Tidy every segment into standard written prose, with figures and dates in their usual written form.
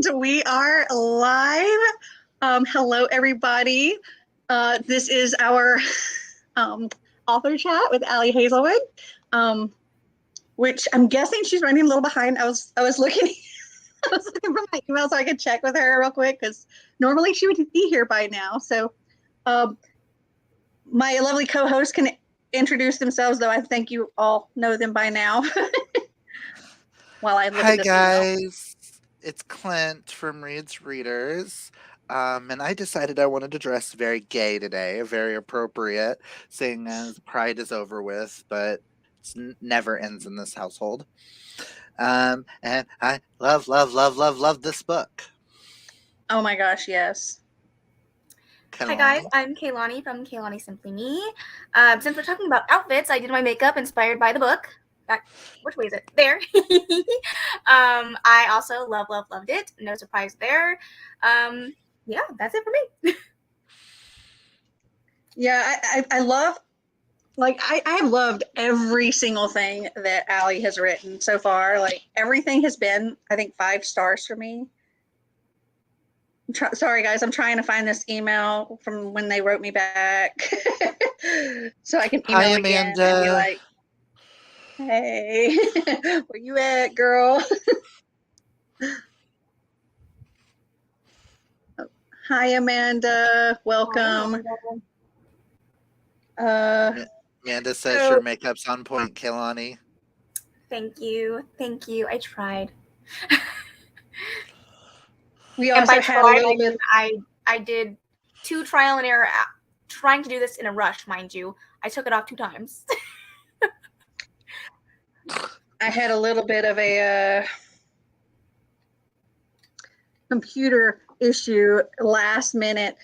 And we are live. Hello, everybody. This is our author chat with Ali Hazelwood, which I'm guessing she's running a little behind. I was looking, I was looking for my email so I could check with her real quick because normally she would be here by now. So, my lovely co-hosts can introduce themselves, though I think you all know them by now. While I look Hi at this guys, email. it's Clint from Reed's Readers, and I decided I wanted to dress very gay today, very appropriate, seeing as Pride is over with, but it never ends in this household. And I love this book. Oh my gosh, yes. Hi guys, I'm Kaylani from Kaylani Simply Me. Since we're talking about outfits, I did my makeup inspired by the book. Which way is it? There. I also loved it. No surprise there. Yeah, that's it for me. Yeah, I love, like, I have loved every single thing that Ali has written so far. Like, everything has been, I think, 5 stars for me. Sorry, guys, I'm trying to find this email from when they wrote me back so I can email again and be like, hey, where you at, girl? Hi, Amanda. Welcome. Amanda says your makeup's on point, Kaylani. Thank you. I tried. We also had a little bit. I did 2 trial and error, trying to do this in a rush, mind you. I took it off 2 times. I had a little bit of a computer issue last minute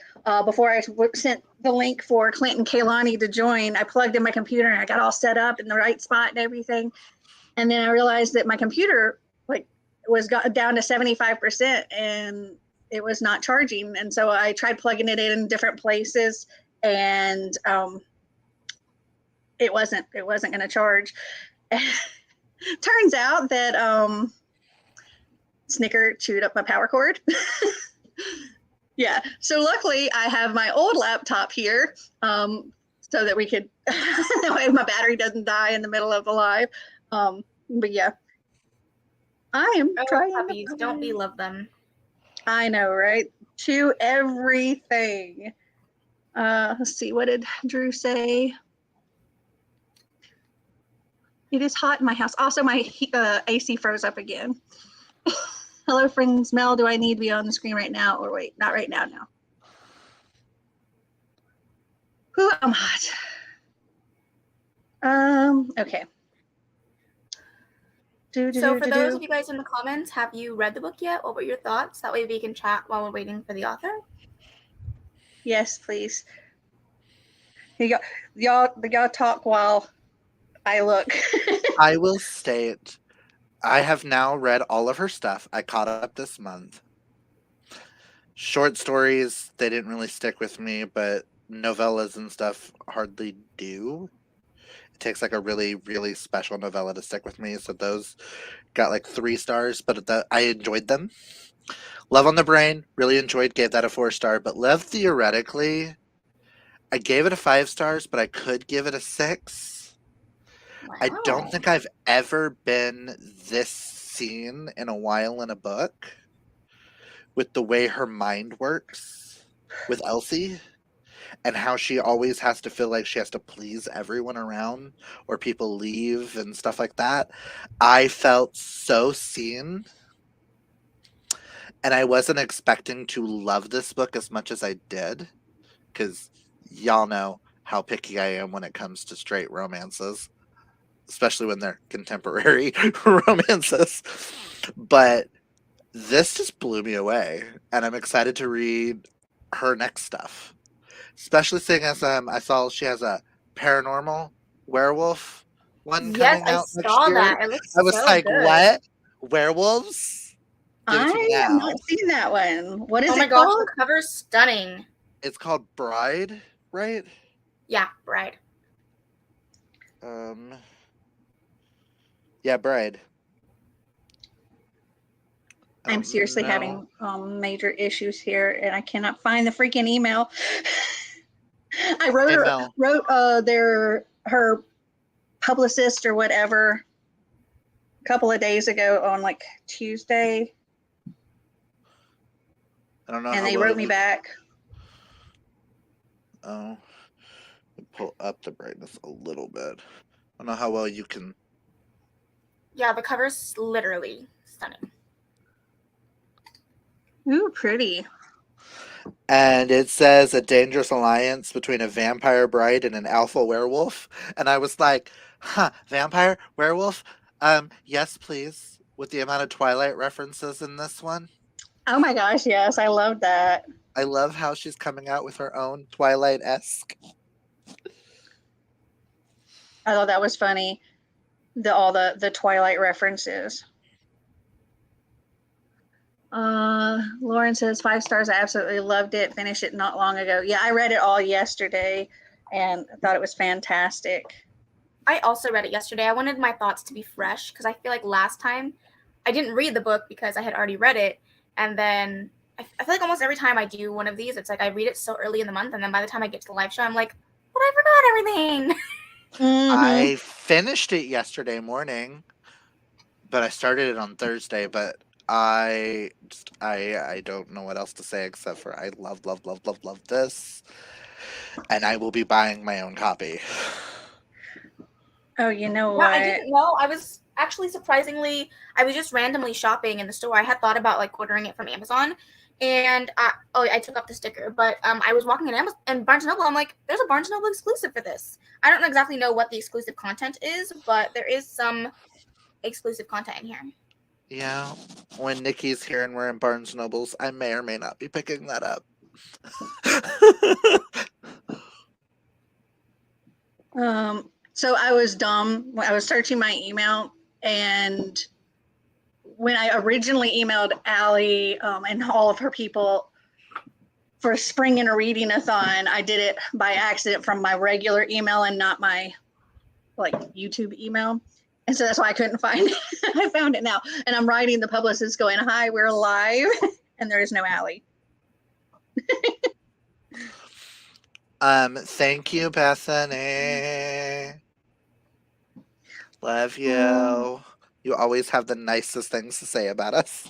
before I sent the link for Clint and Kaylani to join. I plugged in my computer and I got all set up in the right spot and everything. And then I realized that my computer was got down to 75% and it was not charging. And so I tried plugging it in different places and it wasn't going to charge. Turns out that Snicker chewed up my power cord. Yeah, so luckily I have my old laptop here so that we could, that way my battery doesn't die in the middle of the live. But yeah, I am trying. Puppies, don't we love them? I know, right? Chew everything. Let's see, what did Drew say? It is hot in my house. Also, my AC froze up again. Hello, friends. Mel, do I need to be on the screen right now? Or wait, not right now, no. Ooh, I'm hot. Okay. So for those of you guys in the comments, have you read the book yet? What were your thoughts? That way we can chat while we're waiting for the author. Yes, please. Y'all talk while I look. I will state, I have now read all of her stuff. I caught up this month. Short stories, they didn't really stick with me, but novellas and stuff hardly do. It takes like a really, really special novella to stick with me. So those got like 3 stars, but I enjoyed them. Love on the Brain, really enjoyed, gave that a 4-star. But Love Theoretically, I gave it a 5 stars, but I could give it a 6. Wow. I don't think I've ever been this seen in a while in a book with the way her mind works with Elsie. And how she always has to feel like she has to please everyone around or people leave and stuff like that. I felt so seen. And I wasn't expecting to love this book as much as I did. Because y'all know how picky I am when it comes to straight romances. Especially when they're contemporary romances. But this just blew me away. And I'm excited to read her next stuff. Especially seeing as I saw she has a paranormal werewolf one coming out next year. Yes, I saw that. It looks I was so like, good. what? Werewolves? I have not seen that one. What is it called? Oh my gosh, the cover's stunning. It's called Bride, right? Yeah, Bride. Yeah, Bride. I'm seriously having major issues here, and I cannot find the freaking email. I wrote her publicist or whatever a couple of days ago on like Tuesday. I don't know. And they wrote me back. Oh, pull up the brightness a little bit. I don't know how well you can. Yeah, the cover's literally stunning. Ooh, pretty. And it says a dangerous alliance between a vampire bride and an alpha werewolf. And I was like, vampire, werewolf? Yes, please. With the amount of Twilight references in this one. Oh my gosh, yes, I love that. I love how she's coming out with her own Twilight-esque. I thought that was funny. All the Twilight references. Lauren says 5 stars. I absolutely loved it. Finished it not long ago. Yeah, I read it all yesterday and I thought it was fantastic. I also read it yesterday. I wanted my thoughts to be fresh because I feel like last time I didn't read the book because I had already read it. And then I feel like almost every time I do one of these, it's like I read it so early in the month. And then by the time I get to the live show, I'm like, but I forgot everything. Mm-hmm. I finished it yesterday morning, but I started it on Thursday. But I don't know what else to say except for I love this, and I will be buying my own copy. Oh, you know what? I didn't know. I was actually surprisingly, I was just randomly shopping in the store. I had thought about like ordering it from Amazon, and I took off the sticker. But I was walking in Barnes & Noble. I'm like, there's a Barnes & Noble exclusive for this. I don't exactly know what the exclusive content is, but there is some exclusive content in here. Yeah, when Nikki's here and we're in Barnes & Nobles, I may or may not be picking that up. So I was dumb when I was searching my email, and when I originally emailed Ali and all of her people for spring in a Readathon, I did it by accident from my regular email and not my like YouTube email. And so that's why I couldn't find it. I found it now. And I'm writing the publicist going, hi, we're live. And there is no Ali. Thank you, Bethany. Love you. You always have the nicest things to say about us.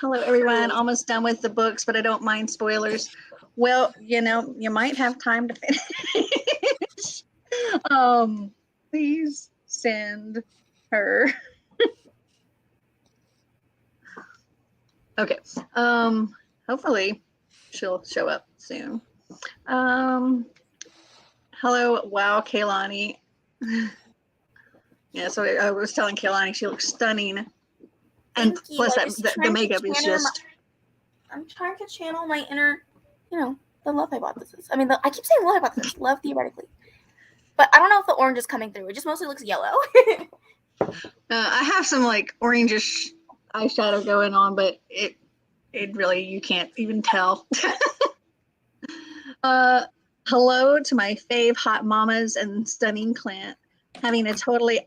Hello, everyone. Almost done with the books, but I don't mind spoilers. Well, you know, you might have time to finish. Please send her. Okay. Hopefully she'll show up soon. Hello, wow, Kaylani. Yeah, so I was telling Kaylani she looks stunning. And plus the makeup is just... I'm trying to channel my inner, the love hypothesis. I mean, I keep saying love hypothesis, love theoretically. But I don't know if the orange is coming through. It just mostly looks yellow. I have some like orangish eyeshadow going on, but it really, you can't even tell. Hello to my fave hot mamas and stunning Clint. Having a totally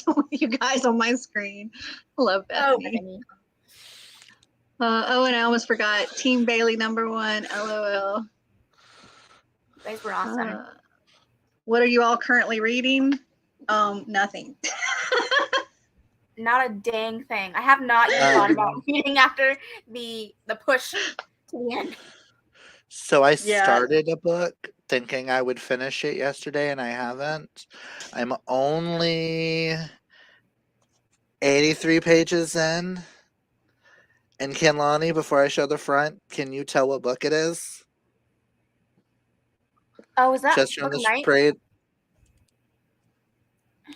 with you guys on my screen. Love Bethany. And I almost forgot Team Bailey #1. LOL. You guys were awesome. What are you all currently reading? Nothing. Not a dang thing. I have not even thought about reading after the push to the end. So I started a book thinking I would finish it yesterday, and I haven't. I'm only 83 pages in. And Kaylani, before I show the front, can you tell what book it is? Oh, is that Just Book on of the Night? sprayed.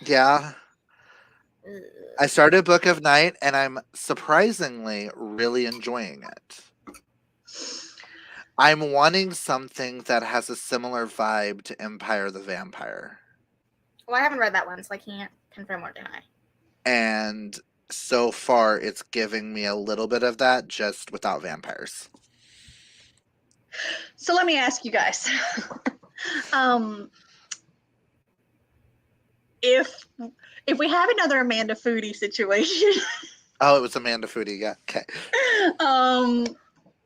Yeah. I started Book of Night, and I'm surprisingly really enjoying it. I'm wanting something that has a similar vibe to Empire the Vampire. Well, I haven't read that one, so I can't confirm or deny. And so far, it's giving me a little bit of that, just without vampires. So let me ask you guys. If we have another Amanda Foodie situation, Oh, it was Amanda Foodie. Yeah. Okay.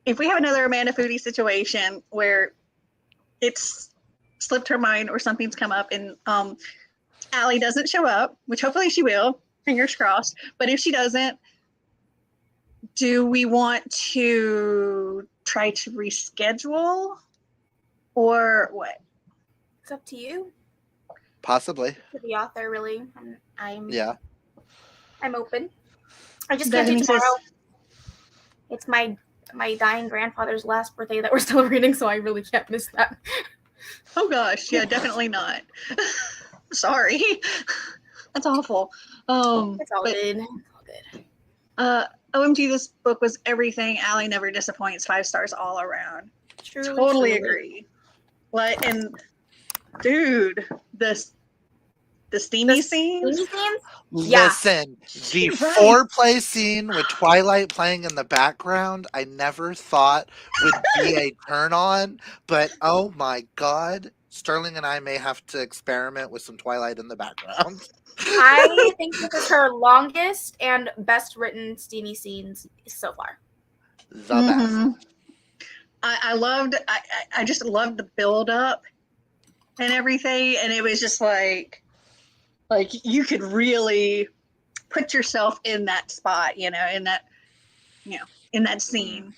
If we have another Amanda Foodie situation where it's slipped her mind or something's come up and Ali doesn't show up, which hopefully she will, fingers crossed. But if she doesn't, do we want to try to reschedule or what? It's up to you. Possibly. To the author, really. Yeah. I'm open. I just can't do tomorrow. It's my dying grandfather's last birthday that we're celebrating, so I really can't miss that. Oh gosh, yeah, definitely not. Sorry, that's awful. It's all good. It's all good. OMG, this book was everything. Ali never disappoints. 5 stars all around. Totally agree. Like, and dude, the steamy scenes. Yeah. Listen, the foreplay scene with Twilight playing in the background, I never thought would be a turn on, but oh my god, Sterling and I may have to experiment with some Twilight in the background. I think this is her longest and best written steamy scenes so far. The best. I just loved the build up and everything, and it was just like you could really put yourself in that spot, in that scene.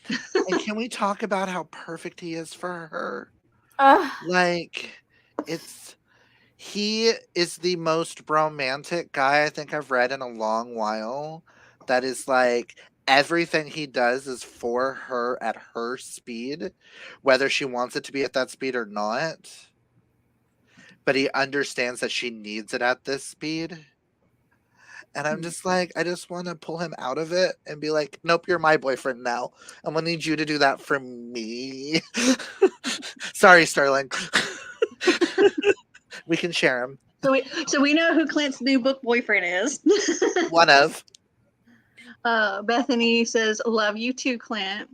And can we talk about how perfect he is for her? He is the most romantic guy I think I've read in a long while. That is like everything he does is for her at her speed, whether she wants it to be at that speed or not. But he understands that she needs it at this speed. And I'm just like, I just want to pull him out of it and be like, nope, you're my boyfriend now. I'm going to need you to do that for me. Sorry, Sterling. We can share him. So we know who Clint's new book boyfriend is. One of. Bethany says, love you too, Clint.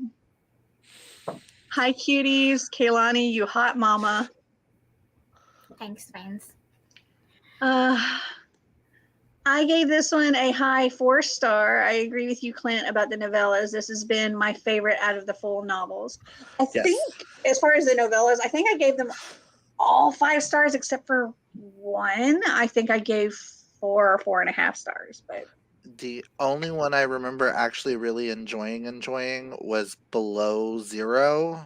Hi, cuties. Kaylani, you hot mama. Thanks, friends. I gave this one a high 4-star. I agree with you, Clint, about the novellas. This has been my favorite out of the full novels. I think, as far as the novellas, I think I gave them all 5 stars except for one. I think I gave 4 or 4.5 stars. But the only one I remember actually really enjoying was Below Zero,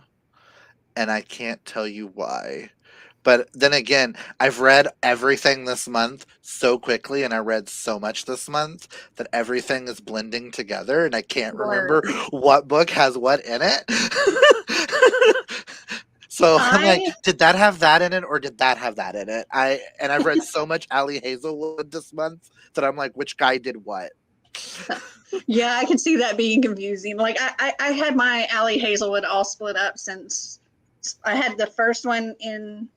and I can't tell you why. But then again, I've read everything this month so quickly, and I read so much this month that everything is blending together, and I can't remember what book has what in it. So I'm like, did that have that in it, or did that have that in it? I've read so much Ali Hazelwood this month that I'm like, which guy did what? Yeah, I can see that being confusing. Like I had my Ali Hazelwood all split up since I had the first one in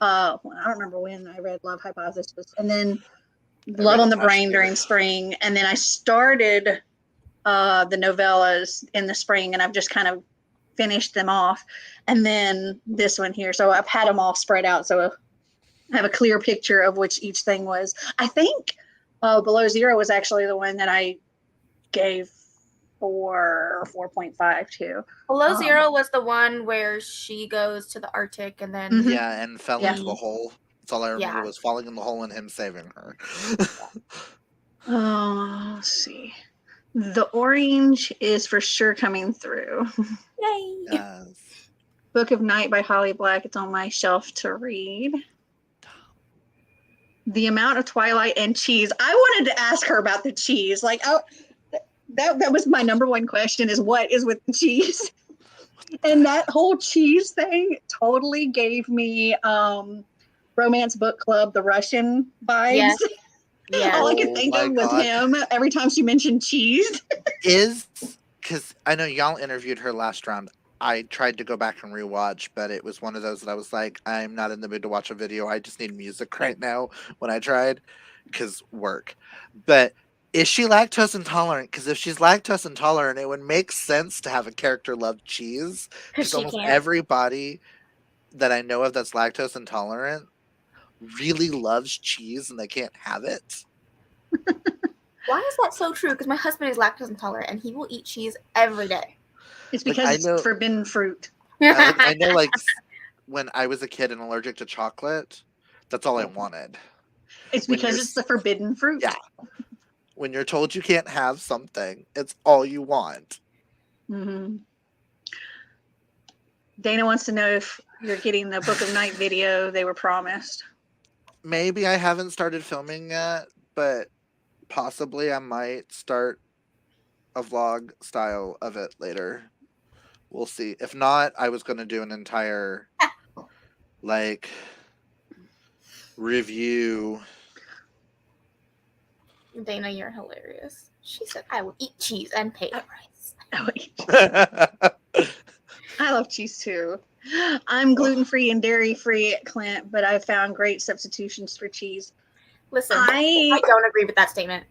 I don't remember when I read Love Hypothesis, and then Love on the Brain during spring, and then I started the novellas in the spring, and I've just kind of finished them off, and then this one here. So I've had them all spread out, so I have a clear picture of which each thing was. I think Below Zero was actually the one that I gave 4 or 4.5 to. Below Zero was the one where she goes to the Arctic and then and fell into the hole. That's all I remember was falling in the hole and him saving her. Let's see. The orange is for sure coming through. Yay! Yes. Book of Night by Holly Black. It's on my shelf to read. The amount of Twilight and cheese. I wanted to ask her about the cheese. Like, that was my number one question: is what is with the cheese? And that whole cheese thing totally gave me Romance Book Club, the Russian vibes. Yeah. All I could think of was him every time she mentioned cheese. Because I know y'all interviewed her last round. I tried to go back and rewatch, but it was one of those that I was like, I'm not in the mood to watch a video. I just need music right now when I tried, because work. But is she lactose intolerant? Because if she's lactose intolerant, it would make sense to have a character love cheese. Because almost everybody that I know of that's lactose intolerant really loves cheese and they can't have it. Why is that so true? Because my husband is lactose intolerant and he will eat cheese every day. It's because it's forbidden fruit. I know, like, when I was a kid and allergic to chocolate, that's all I wanted. It's because it's the forbidden fruit. Yeah. When you're told you can't have something, it's all you want. Mm-hmm. Dana wants to know if you're getting the Book of Night video they were promised. Maybe I haven't started filming yet, but possibly I might start a vlog style of it later. We'll see. If not, I was going to do an entire, like, review. Dana, you're hilarious. She said, I will eat cheese and pay the price. I love cheese too. I'm gluten-free and dairy-free, Clint, but I found great substitutions for cheese. Listen, I don't agree with that statement.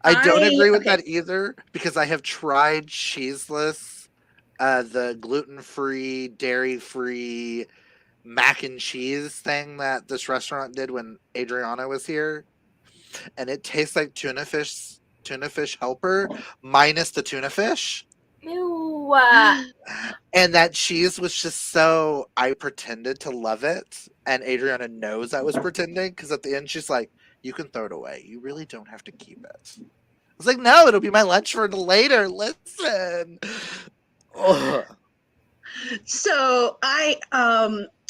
I don't agree with that either, because I have tried cheeseless, the gluten-free, dairy-free mac and cheese thing that this restaurant did when Adriana was here. And it tastes like tuna fish helper minus the tuna fish. Ew. And that cheese was just so, I pretended to love it. And Adriana knows I was pretending, because at the end she's like, you can throw it away. You really don't have to keep it. I was like, no, it'll be my lunch for later. Listen. Ugh. So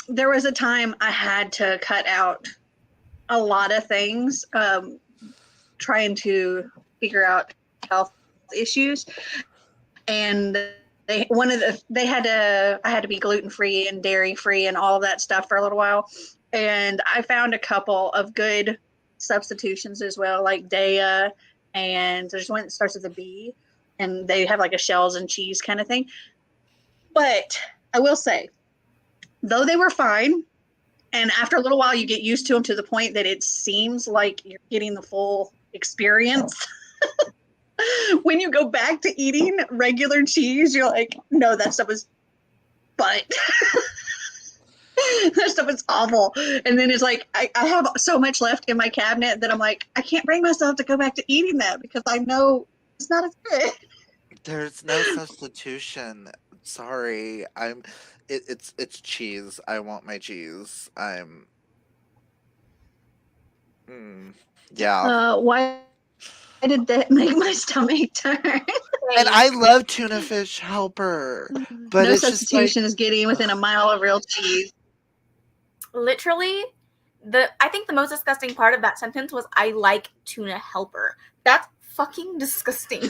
there was a time I had to cut out a lot of things, trying to figure out health issues, and I had to be gluten-free and dairy-free and all of that stuff for a little while, and I found a couple of good substitutions as well, like Daya, and there's one that starts with a B, and they have like a shells and cheese kind of thing. But I will say, though they were fine, and after a little while you get used to them to the point that it seems like you're getting the full experience. When you go back to eating regular cheese, you're like, no, that stuff is butt. That stuff is awful. And then it's like, I have so much left in my cabinet that I'm like, I can't bring myself to go back to eating that because I know it's not as good. There's no substitution. Sorry. It's cheese. I want my cheese. Yeah. Why did that make my stomach turn? And I love tuna fish helper, but no it's substitution just is getting within a mile of real cheese. Literally, I think the most disgusting part of that sentence was I like tuna helper. That's fucking disgusting.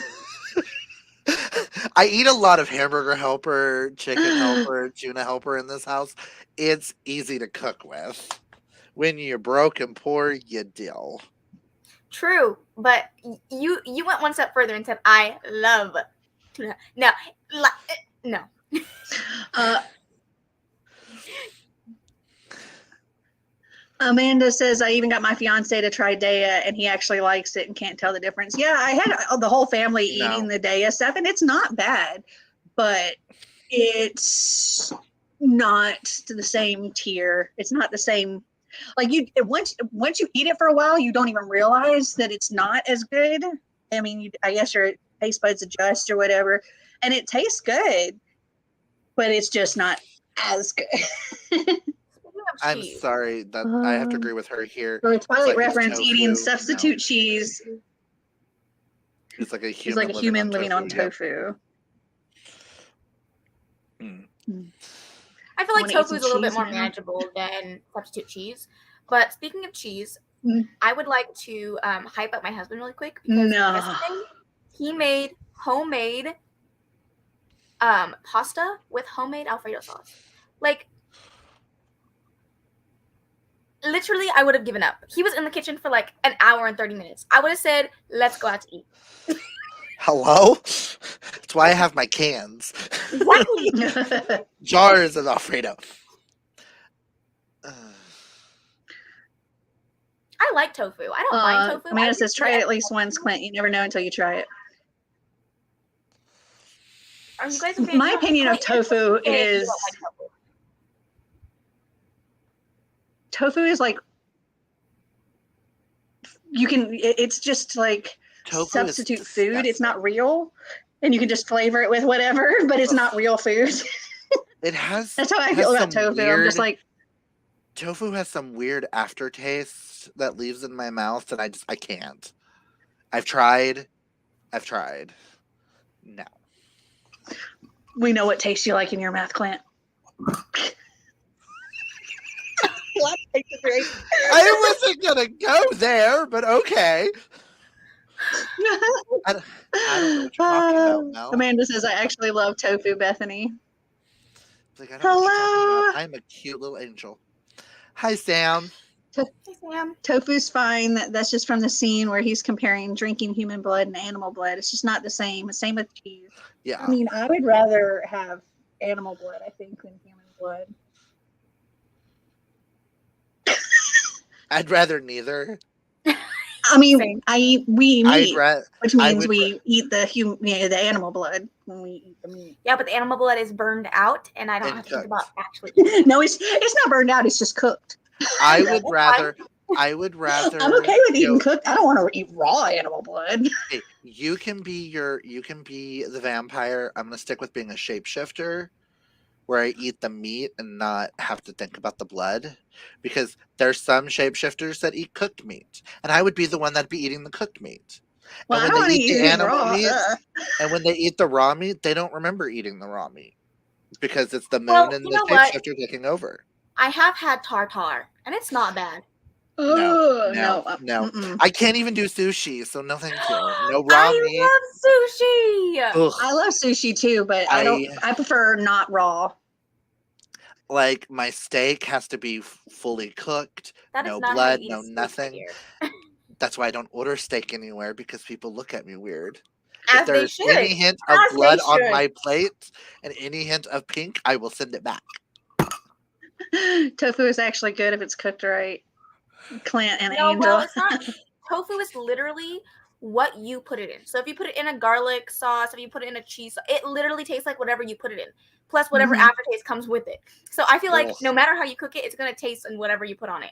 I eat a lot of hamburger helper, chicken helper, tuna helper in this house. It's easy to cook with. When you're broke and poor, you deal. True, but you went one step further and said I love tuna. No. Amanda says, I even got my fiance to try Daya, and he actually likes it and can't tell the difference. Yeah, I had the whole family eating the Daya stuff, and it's not bad, but it's not to the same tier. It's not the same. Like once you eat it for a while, you don't even realize that it's not as good. I mean, I guess your taste buds adjust or whatever, and it tastes good, but it's just not as good. I'm sorry that I have to agree with her here. For a Twilight reference, eating substitute cheese. It's like a human living on tofu. I feel like tofu is a little bit more manageable than substitute cheese. But speaking of cheese, I would like to hype up my husband really quick because yesterday he made homemade pasta with homemade Alfredo sauce. Like, literally, I would have given up. He was in the kitchen for like an hour and 30 minutes. I would have said, let's go out to eat. Hello? That's why I have my cans. Exactly. Jars of Alfredo. I like tofu. I don't mind tofu. Amanda says, try it at least once, Clint. You never know until you try it. Are you guys my opinion of tofu is... Tofu is like, it's just like Tofu is substitute food. It's not disgusting. real, and you can just flavor it with whatever, but it's not real food. It has. That's how I has feel about some tofu. I'm just weird. like, Tofu has some weird aftertaste that leaves in my mouth, and I can't. I've tried. No. we know what taste you like in your mouth, Clint. What? Take the drink. I wasn't gonna go there, but okay. I don't know what you're talking about, Mel. Amanda says, I actually love tofu, Bethany. Like, I don't know what you're talking Hello. about. I'm a cute little angel. Hi, Sam. Hey, Sam. Tofu's fine. That's just from the scene where he's comparing drinking human blood and animal blood. It's just not the same. The same with cheese. Yeah. I mean, I would rather have animal blood, I think, than human blood. I'd rather neither. I mean, Same. we eat meat, which I means would we eat the animal blood when we eat the meat. Yeah, but the animal blood is burned out, and I don't And have to think cooked. about actually eating. No, it's not burned out. It's just cooked. I would rather. I would rather. I'm okay with you eating know, cooked. I don't want to eat raw animal blood. hey, you can be the vampire. I'm gonna stick with being a shapeshifter, where I eat the meat and not have to think about the blood, because there's some shapeshifters that eat cooked meat, and I would be the one that'd be eating the cooked meat. Well, I And don't when want they to eat the eat it animal raw. meat, Ugh. and when they eat the raw meat, they don't remember eating the raw meat because it's the moon Well, and you the know what? shapeshifter taking over. I have had tartar, and it's not bad. Ugh, No. mm-mm. I can't even do sushi, so no thank you. No raw meat. I love sushi. Ugh. I love sushi too, but I prefer not raw. Like, my steak has to be fully cooked. That is No not blood, how you eat no a steak, my nothing. dear. That's why I don't order steak anywhere, because people look at me weird. As If they there's should. any hint of As they blood on should. my plate and any hint of pink, I will send it back. Tofu is actually good if it's cooked right. Clint and No, Angel. well, it's not. Tofu is literally what you put it in. So if you put it in a garlic sauce, if you put it in a cheese, it literally tastes like whatever you put it in, plus whatever aftertaste comes with it. So I feel like Ugh. no matter how you cook it, it's gonna taste in whatever you put on it.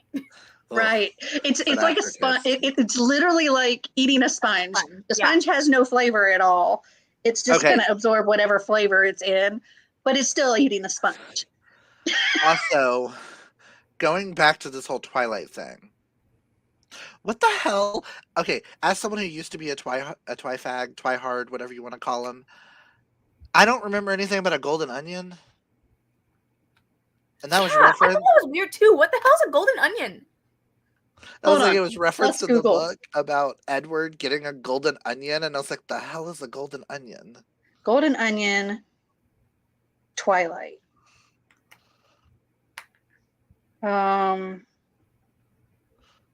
Right. It's But like a sponge. aftertaste. It's literally like eating a sponge. The Yeah. sponge has no flavor at all. It's just Okay. going to absorb whatever flavor it's in, but it's still eating a sponge. Also, going back to this whole Twilight thing. What the hell? Okay, as someone who used to be a twifag, twihard, whatever you want to call them, I don't remember anything about a golden onion. And that was I thought referenced. that was weird too. What the hell's a golden onion? I was Hold like, on. it was referenced Let's in the Google. book about Edward getting a golden onion, and I was like, the hell is a golden onion? Golden onion, Twilight.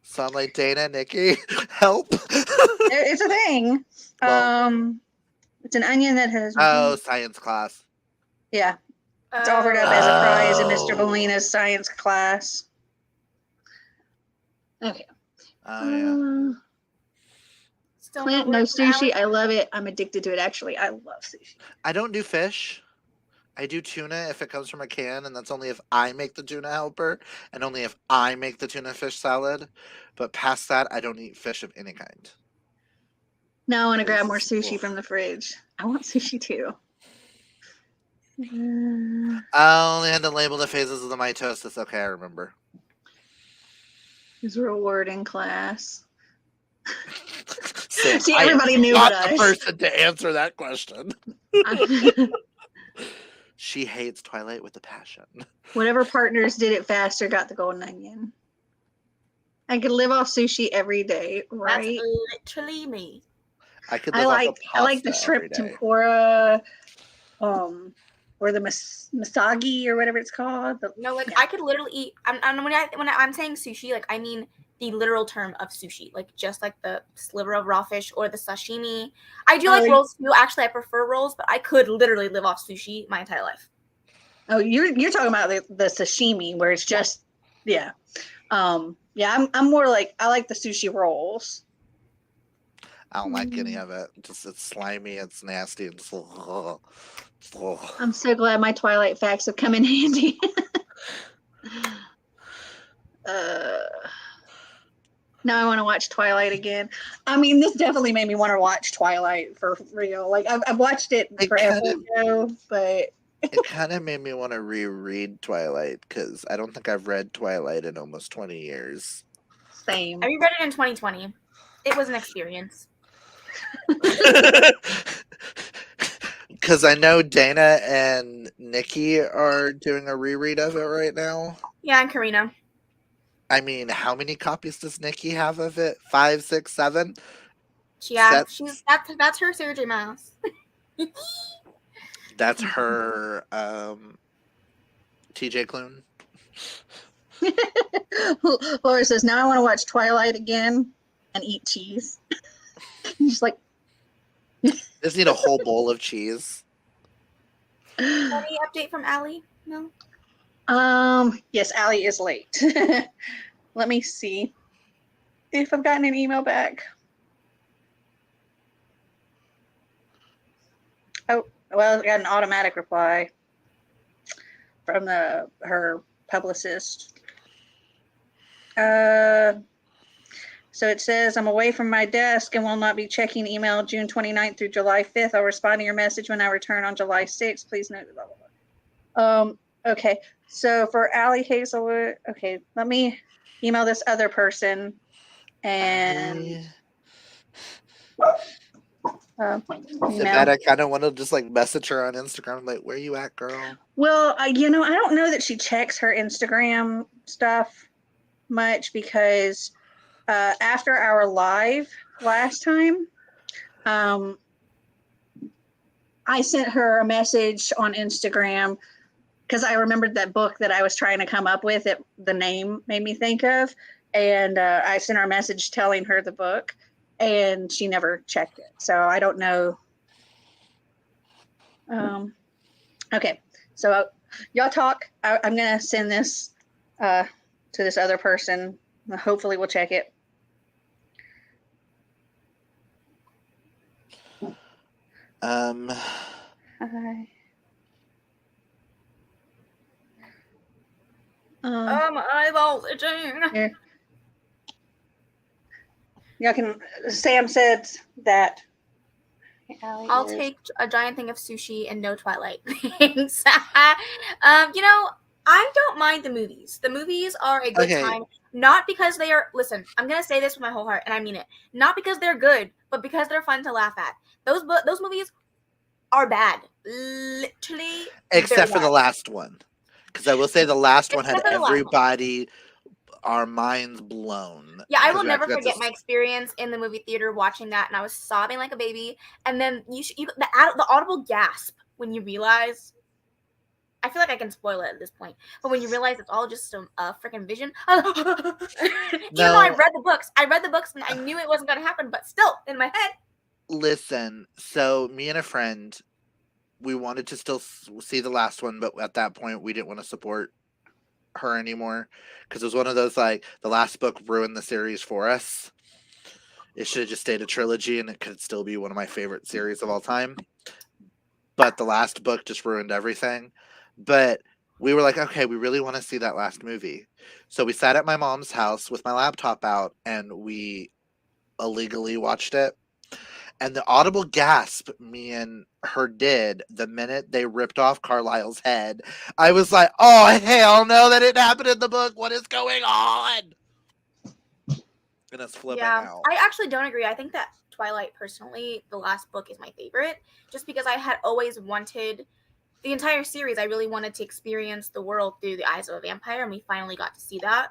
Sunlight Dana, Nikki, help. It's a thing. Well- It's an onion that has. Oh, science class. Yeah. It's offered up as a prize in Mr. Oh. Bellina's science class. Okay. Oh, yeah. Still Clint, not no working for sushi. Alex? I love it. I'm addicted to it. Actually, I love sushi. I don't do fish. I do tuna if it comes from a can, and that's only if I make the tuna helper, and only if I make the tuna fish salad. But past that, I don't eat fish of any kind. Now I want to grab This more is- sushi oof. from the fridge. I want sushi too. I only had to label the phases of the mitosis. Okay, I remember. Is reward in class. Sid, See, I am everybody knew not but the us. person to answer that question. I- She hates Twilight with a passion. Whatever partners did it faster got the golden onion. I could live off sushi every day, right? That's literally me. I could I live off of like the pasta shrimp every day. tempura, or the masagi or whatever it's called. No, like I could literally eat. When I'm saying sushi, like I mean the literal term of sushi, like just like the sliver of raw fish or the sashimi. I do like rolls too. Actually, I prefer rolls, but I could literally live off sushi my entire life. Oh, you're talking about the sashimi where it's just yeah. Yeah, I'm more like I like the sushi rolls. I don't like any of it. Just it's slimy, it's nasty, and I'm so glad my Twilight facts have come in handy. Now I want to watch Twilight again. I mean, this definitely made me want to watch Twilight for real. Like I've watched it forever ago, but it kind of made me want to reread Twilight because I don't think I've read Twilight in almost 20 years. Same. I reread it in 2020. It was an experience. Because I know Dana and Nikki are doing a reread of it right now. Yeah, and Karina. I mean, how many copies does Nikki have of it? 5, 6, 7? Yeah, that's her Sarah J. Maas. That's her TJ Klune. Laura says, now I want to watch Twilight again and eat cheese. Just like Just need a whole bowl of cheese. Any update from Ali? No. Yes, Ali is late. Let me see if I've gotten an email back. Oh, well, I got an automatic reply from her publicist. So it says, I'm away from my desk and will not be checking email June 29th through July 5th. I'll respond to your message when I return on July 6th. Please note, blah, blah, blah. Okay, so for Ali Hazelwood, okay, let me email this other person and So bad I kind of want to just like message her on Instagram, like, where you at, girl? Well, I don't know that she checks her Instagram stuff much because after our live last time, I sent her a message on Instagram because I remembered that book that I was trying to come up with. The name made me think of, and I sent her a message telling her the book, and she never checked it. So I don't know. Okay, so y'all talk. I'm gonna send this to this other person. Hopefully, we'll check it. Hi. Eyeballs itching. Here. Y'all can. Sam said that. I'll take a giant thing of sushi and no Twilight. Thanks. I don't mind the movies. The movies are a good time. Not because they are. Listen, I'm gonna say this with my whole heart, and I mean it. Not because they're good, but because they're fun to laugh at. Those movies are bad, literally. Except for the last one, because I will say the last one had everybody, our minds blown. Yeah, I will never forget my experience in the movie theater watching that, and I was sobbing like a baby. And then the audible gasp when you realize. I feel like I can spoil it at this point, but when you realize it's all just some freaking vision. Even though I read the books and I knew it wasn't going to happen, but still in my head. Listen, so me and a friend, we wanted to still see the last one, but at that point we didn't want to support her anymore because it was one of those like the last book ruined the series for us. It should have just stayed a trilogy and it could still be one of my favorite series of all time. But the last book just ruined everything. But we were like, okay, we really want to see that last movie. So we sat at my mom's house with my laptop out and we illegally watched it. And the audible gasp me and her did the minute they ripped off Carlisle's head, I was like, oh, hell no, that didn't happen in the book. What is going on? And it's flipping out. I actually don't agree. I think that Twilight, personally, the last book is my favorite. Just because I had always wanted, the entire series, I really wanted to experience the world through the eyes of a vampire. And we finally got to see that.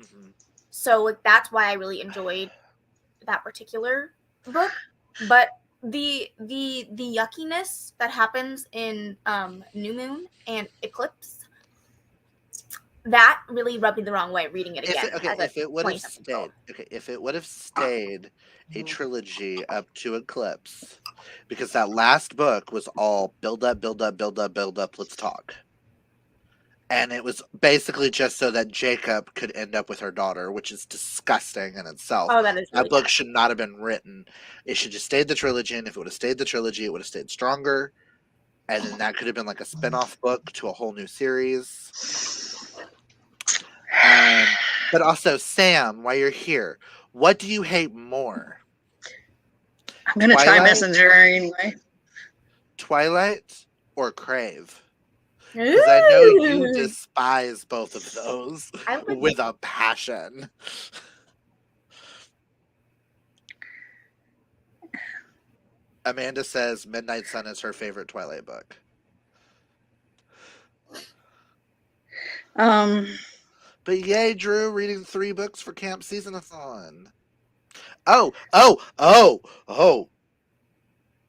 Mm-hmm. So that's why I really enjoyed that particular book. But the yuckiness that happens in New Moon and Eclipse, that really rubbed me the wrong way reading it again. If it would have stayed a trilogy up to Eclipse, because that last book was all build up, let's talk. And it was basically just so that Jacob could end up with her daughter, which is disgusting in itself. Oh, that is really that book should not have been written. It should just stay the trilogy, and if it would have stayed the trilogy, it would have stayed stronger. And then that could have been like a spin-off book to a whole new series. But also, Sam, while you're here, What do you hate more? I'm gonna try Twilight? Messenger anyway. Twilight or Crave? Because I know you Ooh. despise both of those I would- with a passion. Amanda says Midnight Sun is her favorite Twilight book. But yay, Drew, reading 3 books for Camp SeasonAthon. Oh.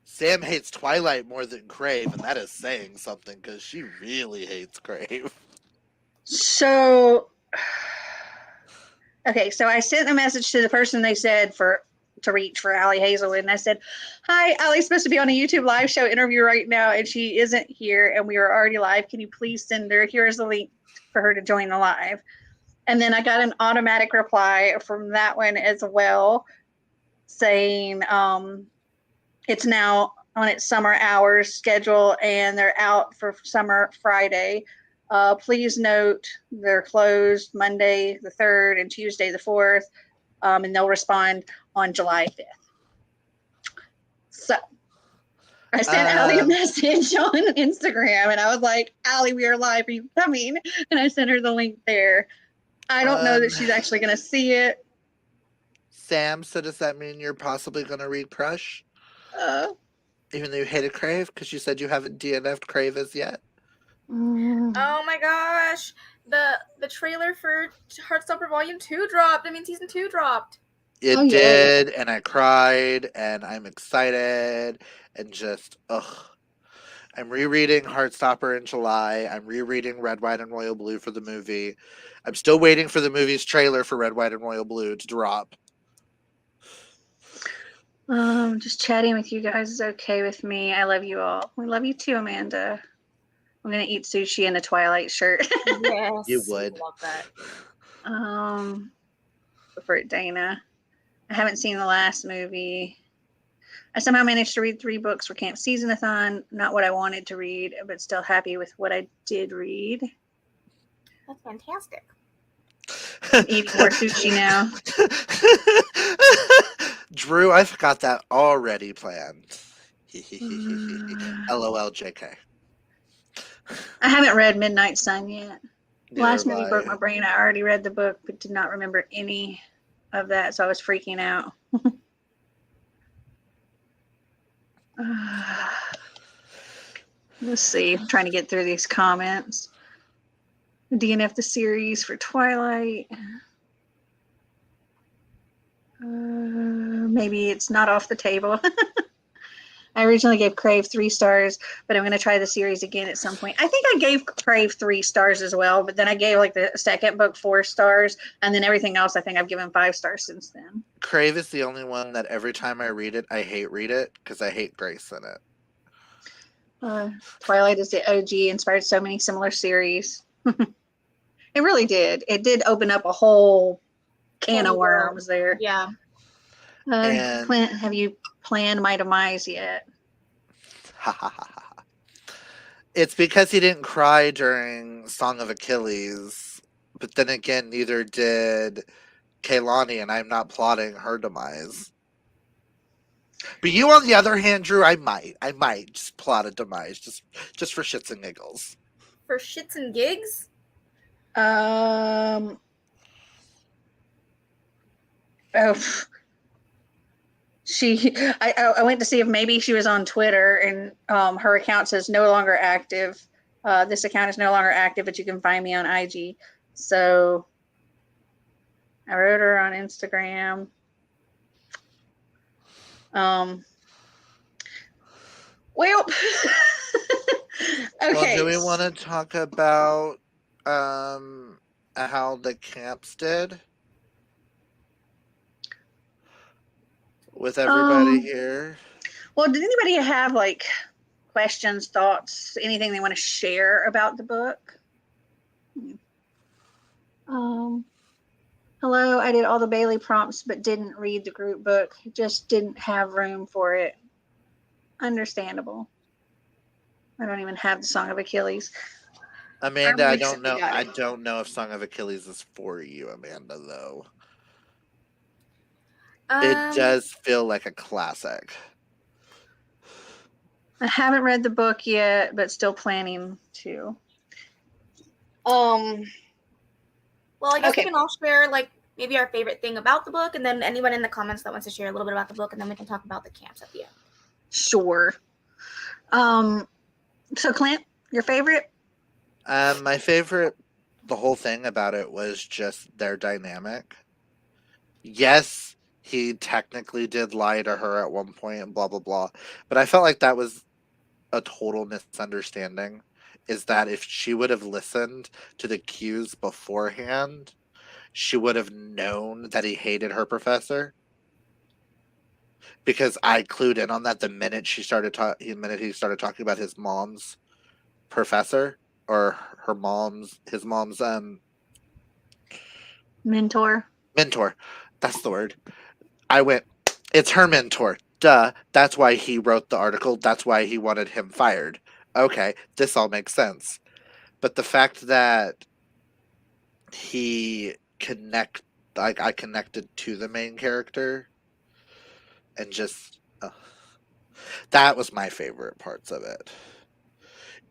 Sam hates Twilight more than Crave, and that is saying something because she really hates Crave. So, okay, so I sent a message to the person they said to reach for Ali Hazelwood, and I said, "Hi, Ali's supposed to be on a YouTube live show interview right now, and she isn't here, and we are already live. Can you please send her? Here's the link for her to join the live." And then I got an automatic reply from that one as well, saying it's now on its summer hours schedule, and they're out for summer Friday. Please note they're closed Monday the 3rd and Tuesday the 4th, and they'll respond on July 5th. So I sent Ali a message on Instagram, and I was like, "Ali, we are live. Are you coming?" And I sent her the link there. I don't know that she's actually going to see it. Sam, so does that mean you're possibly going to read Crush? Even though you hated Crave? Because you said you haven't DNF'd Crave as yet? Oh my gosh. The trailer for Heartstopper Volume 2 dropped. I mean, Season 2 dropped. It did, and I cried, and I'm excited, and just, ugh. I'm rereading Heartstopper in July. I'm rereading Red, White, and Royal Blue for the movie. I'm still waiting for the movie's trailer for Red, White, and Royal Blue to drop. Just chatting with you guys is okay with me. I love you all. We love you too, Amanda. I'm gonna eat sushi in a Twilight shirt. Yes. You would. Love that. For it, Dana. I haven't seen the last movie. I somehow managed to read 3 books for Camp SeasonAthon. Not what I wanted to read, but still happy with what I did read. That's fantastic. I'm eating more sushi now. Drew, I've got that already planned. LOL, JK. I haven't read Midnight Sun yet. Neither Last have movie I. broke my brain. I already read the book, but did not remember any of that, so I was freaking out. Let's see. I'm trying to get through these comments. DNF the series for Twilight. Maybe it's not off the table. I originally gave Crave 3 stars, but I'm going to try the series again at some point. I think I gave Crave 3 stars as well, but then I gave like the second book 4 stars, and then everything else I think I've given 5 stars since then. Crave is the only one that every time I read it, I hate read it because I hate Grace in it. Twilight is the OG, inspired so many similar series. It really did. It did open up a whole can of worms there. Yeah. Clint, have you planned my demise yet? It's because he didn't cry during Song of Achilles, but then again, neither did Kaylani, and I'm not plotting her demise. But you, on the other hand, Drew, I might just plot a demise, just for shits and giggles. For shits and gigs? I went to see if maybe she was on Twitter, and her account says no longer active. This account is no longer active, but you can find me on IG. So I wrote her on Instagram. Well, okay. Well, do we want to talk about how the camps did with everybody here? Well, did anybody have like questions, thoughts, anything they want to share about the book? Hello, I did all the Bailey prompts but didn't read the group book. Just didn't have room for it. Understandable. I don't even have the Song of Achilles. Amanda, I don't know if Song of Achilles is for you, Amanda, though. It does feel like a classic. I haven't read the book yet, but still planning to. Well, I guess Okay. we can all share like maybe our favorite thing about the book, and then anyone in the comments that wants to share a little bit about the book, and then we can talk about the camps at the end. Sure. So Clint, your favorite? My favorite, the whole thing about it was just their dynamic. Yes, he technically did lie to her at one point and blah, blah, blah. But I felt like that was a total misunderstanding. Is that if she would have listened to the cues beforehand, she would have known that he hated her professor. Because I clued in on that the minute he started talking about his mom's professor or his mom's Mentor. That's the word. I went, it's her mentor. Duh. That's why he wrote the article. That's why he wanted him fired. Okay, this all makes sense. But the fact that I connected to the main character and just that was my favorite parts of it.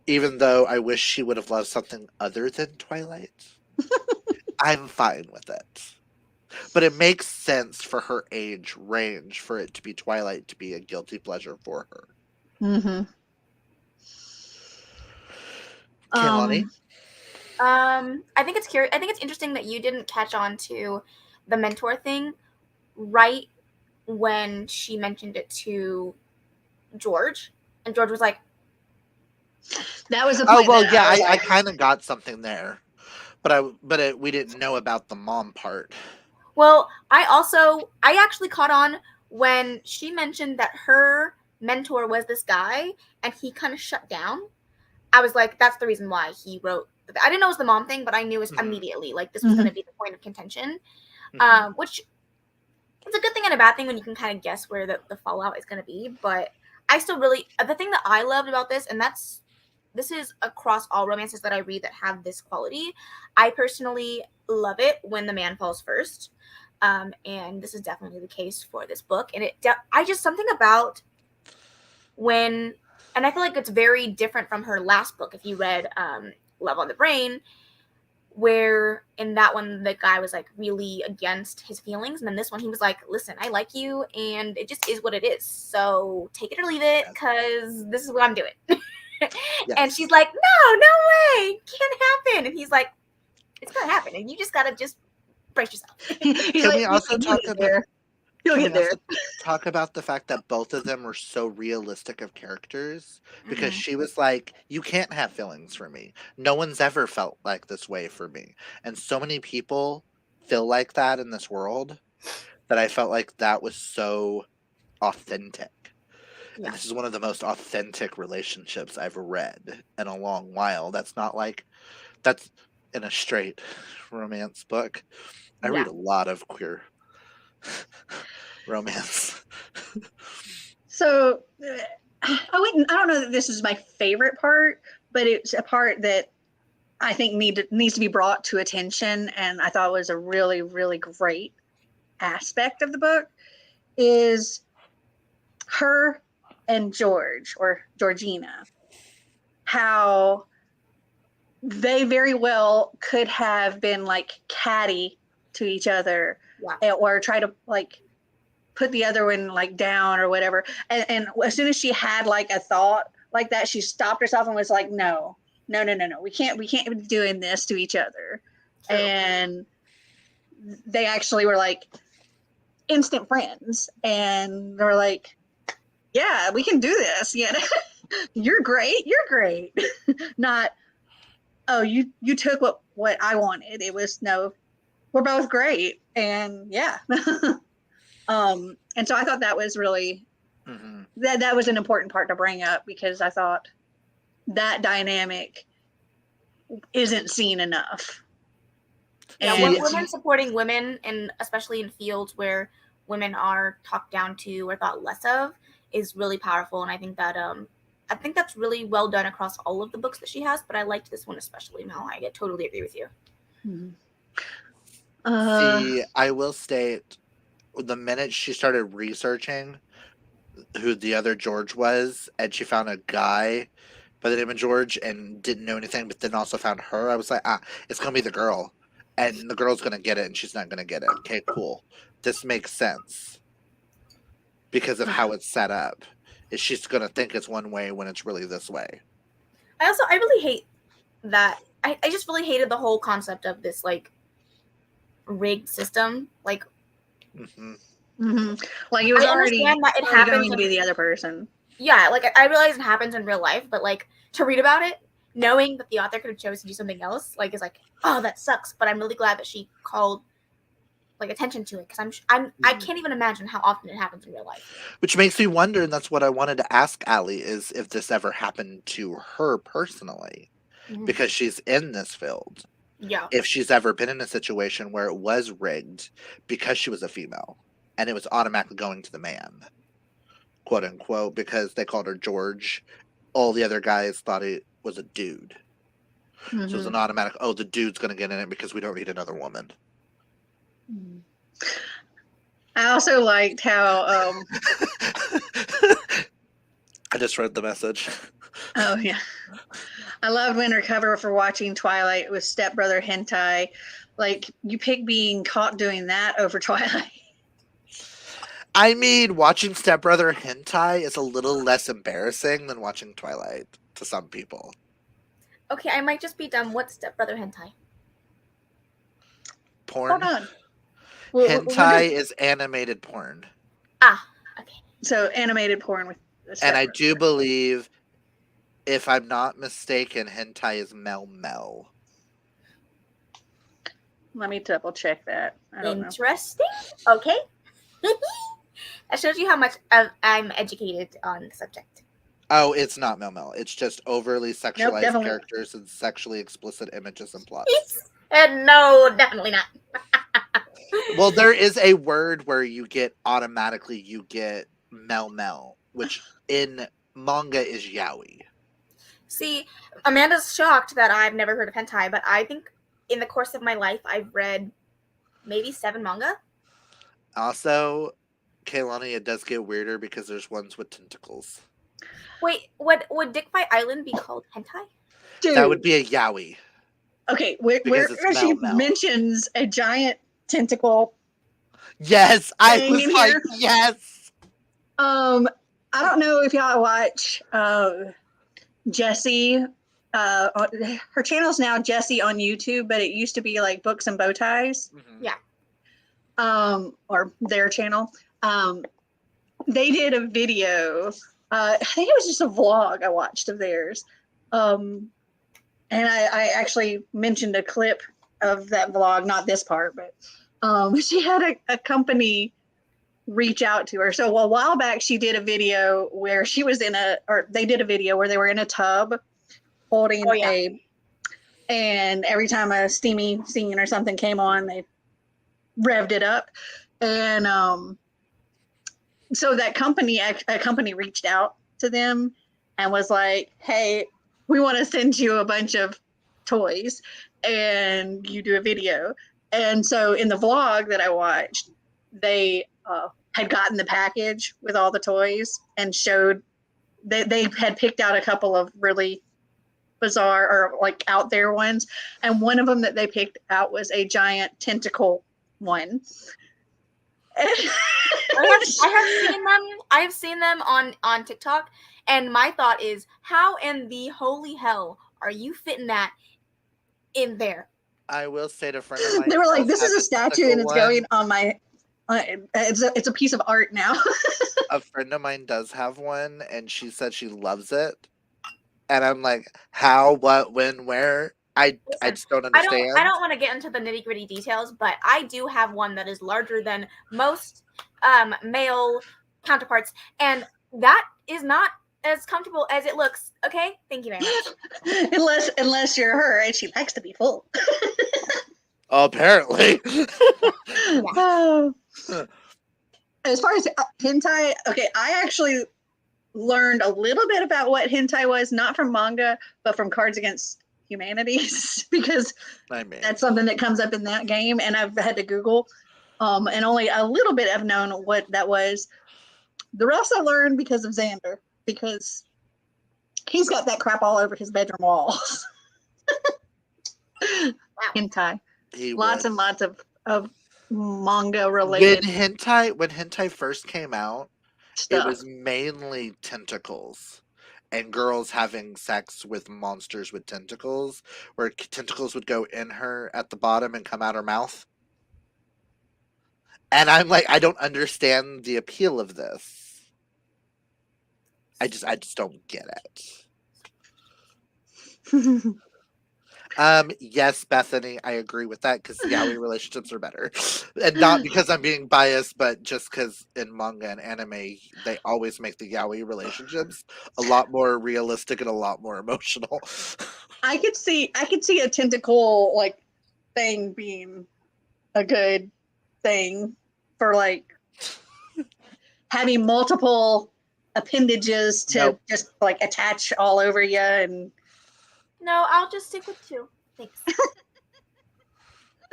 Even though I wish she would have loved something other than Twilight, I'm fine with it. But it makes sense for her age range for it to be Twilight to be a guilty pleasure for her. Mm-hmm. Kehlani? I think it's curious. I think it's interesting that you didn't catch on to the mentor thing right when she mentioned it to George, and George was like, that was a Oh point. well, yeah, I kind of got something there, but we didn't know about the mom part. Well, I actually caught on when she mentioned that her mentor was this guy, and he kind of shut down. I was like, that's the reason why he wrote. I didn't know it was the mom thing, but I knew it was immediately like this was going to be the point of contention, which it's a good thing and a bad thing when you can kind of guess where the fallout is going to be. But I still really the thing that I loved about this, and this is across all romances that I read that have this quality. I personally love it when the man falls first, and this is definitely the case for this book. And I just something about when. And I feel like it's very different from her last book. If you read Love on the Brain, where in that one, the guy was like really against his feelings. And then this one, he was like, listen, I like you. And it just is what it is. So take it or leave it because this is what I'm doing. Yes. And she's like, no way. Can't happen. And he's like, it's going to happen. And you just got to just brace yourself. Can we also talk about... You'll get there. Talk about the fact that both of them were so realistic of characters because she was like, you can't have feelings for me. No one's ever felt like this way for me. And so many people feel like that in this world that I felt like that was so authentic. Yeah. And this is one of the most authentic relationships I've read in a long while. That's in a straight romance book. I read a lot of queer romance. So I don't know that this is my favorite part, but it's a part that I think needs to be brought to attention, and I thought was a really, really great aspect of the book is her and George or Georgina, how they very well could have been like catty to each other or try to like put the other one like down or whatever. And as soon as she had like a thought like that, she stopped herself and was like, no, we can't be doing this to each other. True. And they actually were like instant friends, and they were like, yeah, we can do this. Yeah. You're great. Not, oh, you took what I wanted. It was, no, we're both great. And yeah. And so I thought that was really, that was an important part to bring up, because I thought that dynamic isn't seen enough. Yeah, women supporting women, and especially in fields where women are talked down to or thought less of, is really powerful. And I think that's really well done across all of the books that she has, but I liked this one especially. Mel, I totally agree with you. See, I will state, the minute she started researching who the other George was, and she found a guy by the name of George and didn't know anything, but then also found her, I was like, it's gonna be the girl, and the girl's gonna get it, and she's not gonna get it. Okay, cool. This makes sense because of how it's set up. Is she's gonna think it's one way when it's really this way. I really hate that. I just really hated the whole concept of this like rigged system. Like, like it was already that it happens going to be the other person. Yeah, like I realize it happens in real life, but like to read about it, knowing that the author could have chosen to do something else, like is like, oh, that sucks. But I'm really glad that she called like attention to it, because I can't even imagine how often it happens in real life. Which makes me wonder, and that's what I wanted to ask Ali, is if this ever happened to her personally, because she's in this field. Yeah. If she's ever been in a situation where it was rigged because she was a female, and it was automatically going to the man, quote unquote, because they called her George. All the other guys thought it was a dude. So it was an automatic, oh, the dude's going to get in it because we don't need another woman. I also liked how I just read the message. Oh yeah, I loved when her cover for watching Twilight was stepbrother hentai. Like, you pick being caught doing that over Twilight. I mean, watching stepbrother hentai is a little less embarrassing than watching Twilight to some people. Okay, I might just be dumb. What's stepbrother hentai? Porn. Hold on. Hentai is animated porn. Ah, okay. So animated porn with and I do believe, if I'm not mistaken, hentai is mel. Let me double check that. I don't know. Interesting. Okay. That shows you how much I'm educated on the subject. Oh, it's not mel. It's just overly sexualized Nope, characters and sexually explicit images and plots. No, definitely not. Well, there is a word where you get mel, which in manga is yaoi. See, Amanda's shocked that I've never heard of hentai, but I think in the course of my life, I've read maybe 7 manga. Also, Kehlani, it does get weirder because there's ones with tentacles. Wait, would Dick Fight Island be called hentai? Dude. That would be a yaoi. Okay, where she mentions a giant tentacle. Yes, I was like, here. yes. I don't know if y'all watch Jessie. Her channel's now Jessie on YouTube, but it used to be like Books and Bow Ties. Yeah. Or their channel. They did a video. I think it was just a vlog I watched of theirs. And I actually mentioned a clip of that vlog, not this part, but she had a company reach out to her. So a while back, she did a video where she was they did a video where they were in a tub holding and every time a steamy scene or something came on, they revved it up. And so that a company reached out to them and was like, hey, we want to send you a bunch of toys and you do a video. And so in the vlog that I watched, they had gotten the package with all the toys and showed they had picked out a couple of really bizarre or like out there ones. And one of them that they picked out was a giant tentacle one. I have seen them on TikTok, and my thought is, how in the holy hell are you fitting that in there? I will say to a friend of mine, they were like, this is a statue and it's going on my it's a piece of art now. A friend of mine does have one, and she said she loves it. And I'm like, how, what, when, where? I just don't understand. I don't want to get into the nitty-gritty details, but I do have one that is larger than most male counterparts, and that is not as comfortable as it looks. Okay, thank you very much. unless you're her and she likes to be full. Apparently. As far as hentai, okay, I actually learned a little bit about what hentai was, not from manga, but from Cards Against Humanities, because that's something that comes up in that game, and I've had to Google. And only a little bit I've known what that was. The rest I learned because of Xander, because he's got that crap all over his bedroom walls. Wow. Hentai. He Lots would. and lots of manga related When hentai first came out, it stuff. was mainly tentacles and girls having sex with monsters with tentacles, where tentacles would go in her at the bottom and come out her mouth. And I'm like, I don't understand the appeal of this. I just don't get it. Yes, Bethany, I agree with that because yaoi relationships are better. And not because I'm being biased, but just because in manga and anime, they always make the yaoi relationships a lot more realistic and a lot more emotional. I could see a tentacle like thing being a good thing for like having multiple appendages to Nope. just like attach all over you. And No, I'll just stick with 2. Thanks.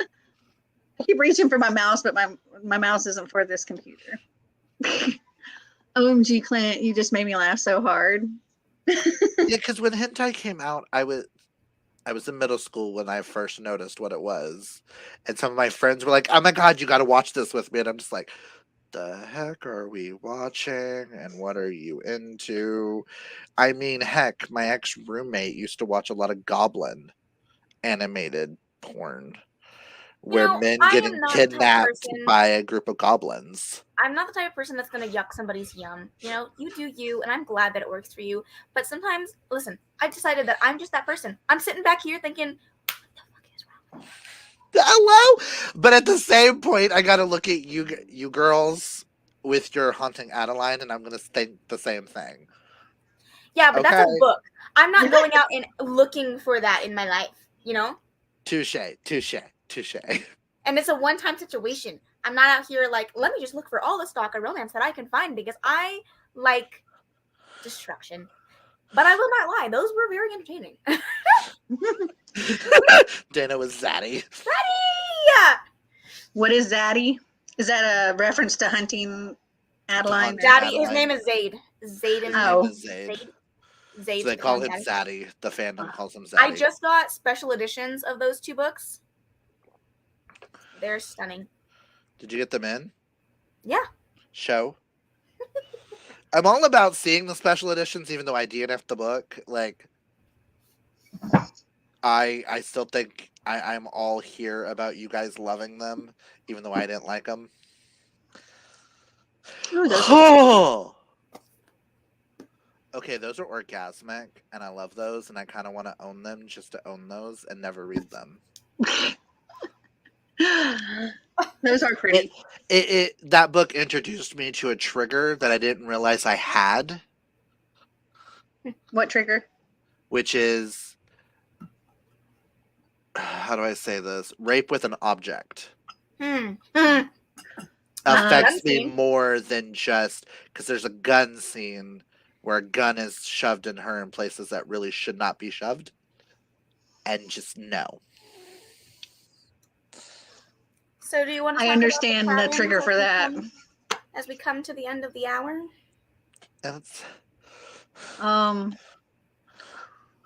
I keep reaching for my mouse, but my mouse isn't for this computer. OMG, Clint, you just made me laugh so hard. Yeah, because when hentai came out, I was in middle school when I first noticed what it was, and some of my friends were like, "Oh my god, you got to watch this with me," and I'm just like, "The heck are we watching? And what are you into?" I mean, heck, my ex roommate used to watch a lot of Goblin animated porn, where men I getting am not the type of kidnapped person. by a group of goblins. I'm not the type of person that's gonna yuck somebody's yum. You do you, and I'm glad that it works for you. But sometimes, listen, I've decided that I'm just that person. I'm sitting back here thinking, what the fuck is wrong? Hello, but at the same point, I gotta look at you girls with your haunting Adeline, and I'm gonna think the same thing. Yeah, but that's a Okay. book. I'm not going out and looking for that in my life. Touche. And it's a one-time situation. I'm not out here like, let me just look for all the stalker romance that I can find because I like destruction. But I will not lie, those were very entertaining. Dana was zaddy. Yeah. What is Zaddy? Is that a reference to hunting Adeline? Zaddy, his name is Zaid. Zaid. Zaid. Zaid. So they call him Zaddy. The fandom calls him Zaddy. I just got special editions of those 2 books. They're stunning. Did you get them in? Yeah. Show. I'm all about seeing the special editions, even though I DNF'd the book. Like, I still think I'm all here about you guys loving them, even though I didn't like them. Oh, okay, those are orgasmic, and I love those, and I kind of want to own them just to own those and never read them. Those are pretty. That book introduced me to a trigger that I didn't realize I had. What trigger? Which is, how do I say this? Rape with an object. Affects me more than just because there's a gun scene where a gun is shoved in her in places that really should not be shoved. And just no. So do you want to I understand the trigger for that. As we come to the end of the hour? That's... Hold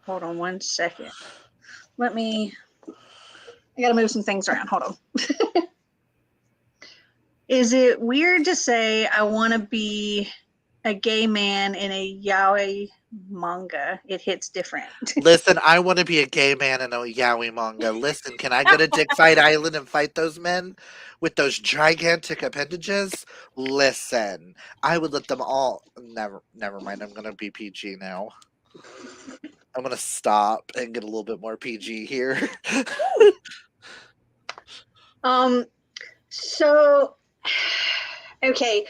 on one second. I gotta move some things around. Hold on. Is it weird to say I want to be a gay man in a yaoi manga? It hits different. Listen, I want to be a gay man in a yaoi manga. Listen, can I go to Dick Fight Island and fight those men with those gigantic appendages? Listen, I would let them all... Never mind, I'm going to be PG now. I'm going to stop and get a little bit more PG here. So, okay.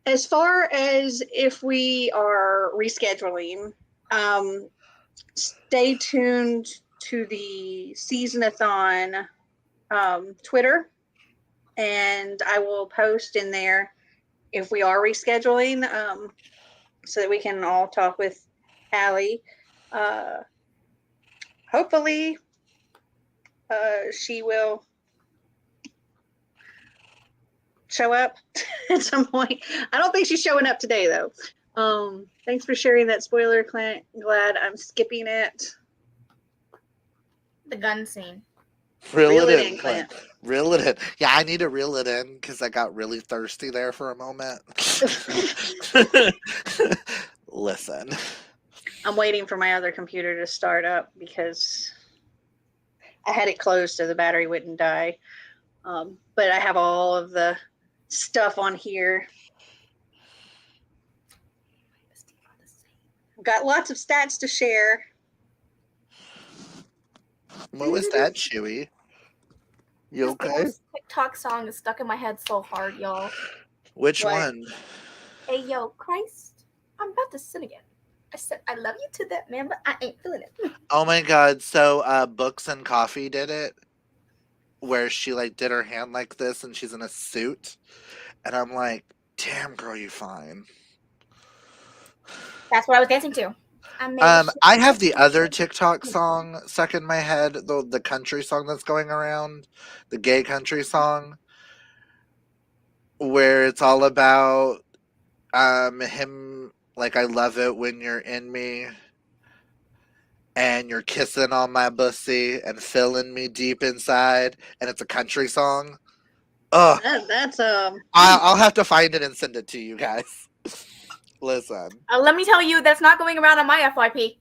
As far as if we are rescheduling, stay tuned to the SeasonAthon Twitter, and I will post in there if we are rescheduling, so that we can all talk with Ali. Hopefully, she will show up at some point. I don't think she's showing up today though. Thanks for sharing that spoiler, Clint. Glad I'm skipping it. The gun scene. Reel it in, Clint. Reel it in. Yeah, I need to reel it in because I got really thirsty there for a moment. Listen. I'm waiting for my other computer to start up because I had it closed so the battery wouldn't die. But I have all of the stuff on here. I've got lots of stats to share. What was that, Chewy? You okay? This TikTok song is stuck in my head so hard, y'all. Which one? Hey, yo, Christ, I'm about to sin again. I said I love you to that man, but I ain't feeling it. Oh my god! So, Books and Coffee did it, where she like did her hand like this, and she's in a suit, and I'm like, "Damn, girl, you fine." That's what I was dancing to. I have the other TikTok song stuck in my head, the country song that's going around, the gay country song, where it's all about him like, I love it when you're in me and you're kissing on my pussy and filling me deep inside, and it's a country song. Ugh. That's I'll have to find it and send it to you guys. Listen. Let me tell you, that's not going around on my FYP.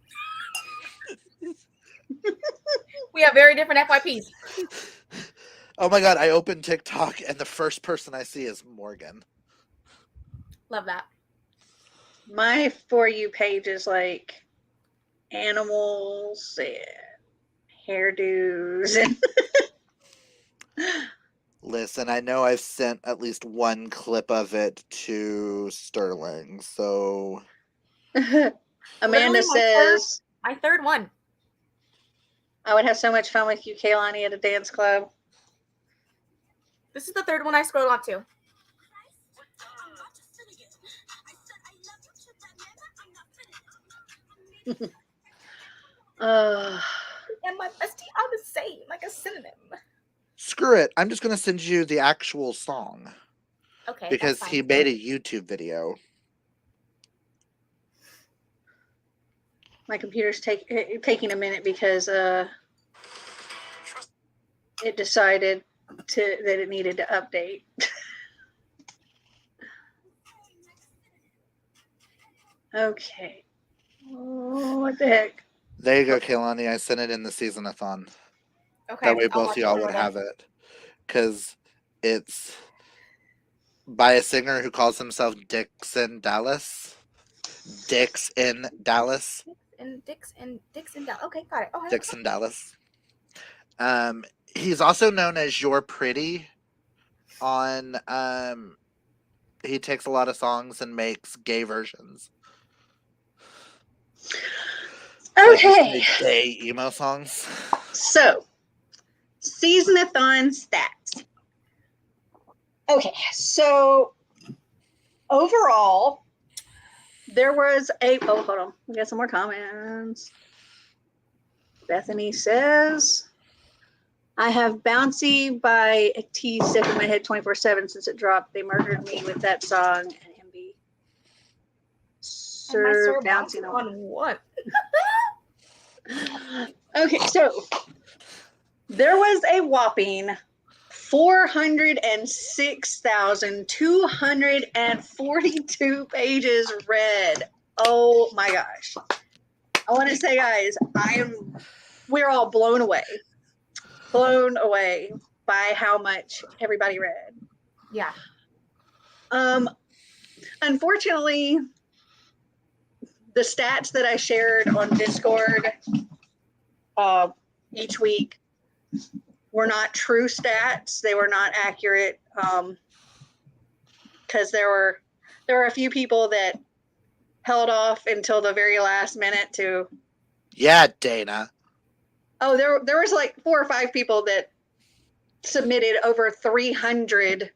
We have very different FYPs. Oh my god, I opened TikTok and the first person I see is Morgan. Love that. My For You page is like animals and hairdos and Listen, I know I've sent at least one clip of it to Sterling, so Amanda says my third one. I would have so much fun with you, Kaylani, at a dance club. This is the third one I scrolled on to. And my bestie are the same, like a synonym. Screw it. I'm just going to send you the actual song. Okay. Because he made a YouTube video. My computer's taking a minute because it decided that it needed to update. Okay. Oh, what the heck? There you go, Kaylani. I sent it in the Season-a-thon. Okay. That way both of y'all would have it. Because it's by a singer who calls himself Dixon Dallas. Dixon Dallas. Dixon Dallas. Okay, got it. Oh, Dixon Dallas. He's also known as You're Pretty on he takes a lot of songs and makes gay versions. Okay. Like gay emo songs. So, Season-a-thon stats. Okay, so overall, there was hold on. We got some more comments. Bethany says, I have Bouncy by T stuck in my head 24/7 since it dropped. They murdered me with that song and MB. Sir bouncing on what? Okay, so there was a whopping 406,242 pages read. Oh my gosh. I want to say, guys, we're all blown away by how much everybody read. Yeah. Unfortunately, the stats that I shared on Discord each week were not true stats. They were not accurate because there were a few people that held off until the very last minute to. Yeah, Dana. Oh, there was like 4 or 5 people that submitted over 300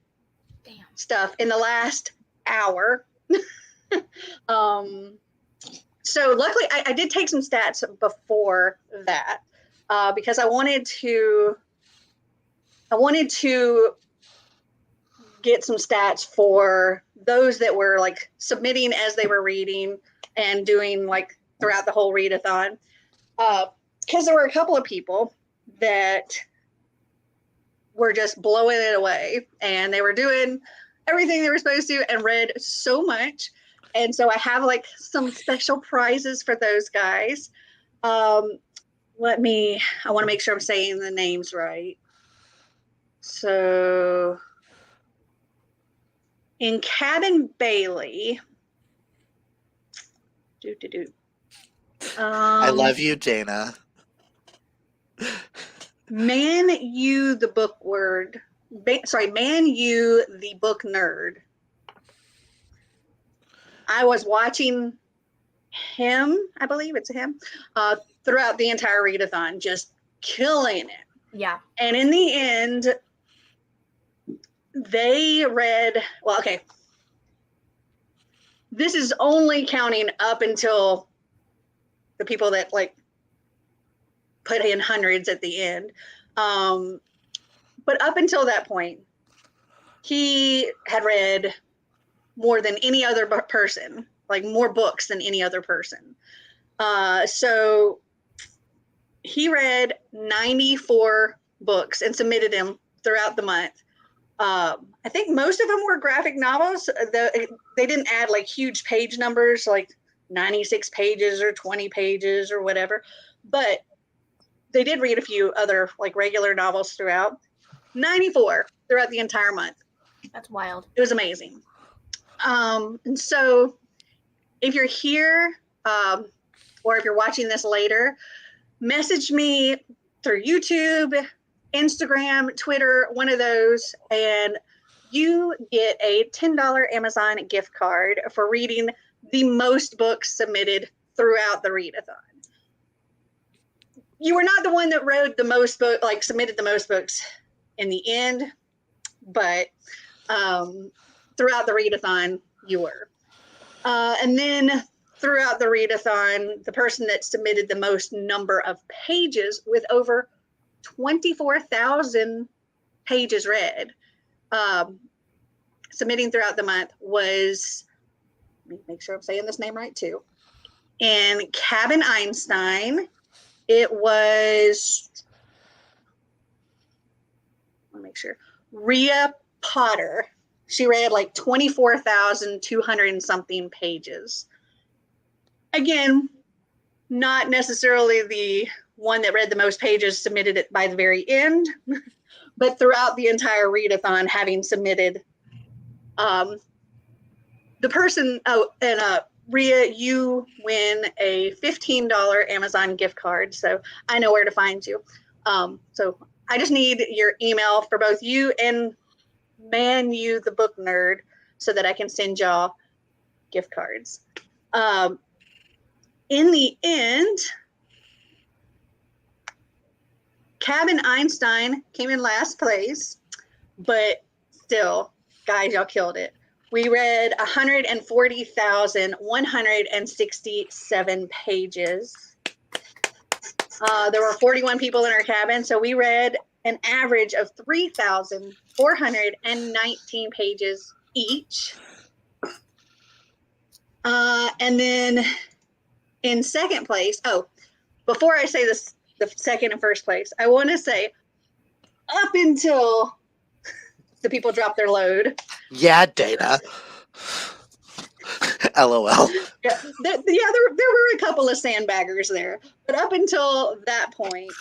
stuff in the last hour. So luckily, I did take some stats before that because I wanted to get some stats for those that were like submitting as they were reading and doing like throughout the whole readathon. Because there were a couple of people that were just blowing it away and they were doing everything they were supposed to and read so much. And so I have like some special prizes for those guys. I want to make sure I'm saying the names right. So in Cabin Bailey, I love you, Dana. Man You the Book Nerd. I was watching him, I believe it's him, throughout the entire readathon, just killing it. Yeah. And in the end, they read, well, okay. This is only counting up until the people that like put in hundreds at the end. But up until that point, he had read more than any other person, like more books than any other person. So he read 94 books and submitted them throughout the month. I think most of them were graphic novels. They didn't add like huge page numbers, like 96 pages or 20 pages or whatever, but they did read a few other like regular novels throughout. 94 throughout the entire month. That's wild. It was amazing. And so if you're here, or if you're watching this later, message me through YouTube, Instagram, Twitter, one of those, and you get a $10 Amazon gift card for reading the most books submitted throughout the readathon. You were not the one that wrote the most book, like submitted the most books in the end, but throughout the readathon, you were. And then throughout the readathon, the person that submitted the most number of pages with over 24,000 pages read, submitting throughout the month was, let me make sure I'm saying this name right too. In Cabin Einstein, it was, let me make sure, Rhea Potter. She read like 24,200 and something pages. Again, not necessarily the one that read the most pages submitted it by the very end, but throughout the entire readathon, having submitted, the person, Rhea, you win a $15 Amazon gift card. So I know where to find you. So I just need your email for both you and Man You the Book Nerd so that I can send y'all gift cards. In the end, Cabin Einstein came in last place, but still, guys, y'all killed it. We read 140,167 pages. There were 41 people in our cabin, so we read an average of 3,419 pages each. And then in second place, before I say this, the second and first place, I want to say up until the people drop their load. Yeah, Dana. LOL. Yeah, there were a couple of sandbaggers there, but up until that point,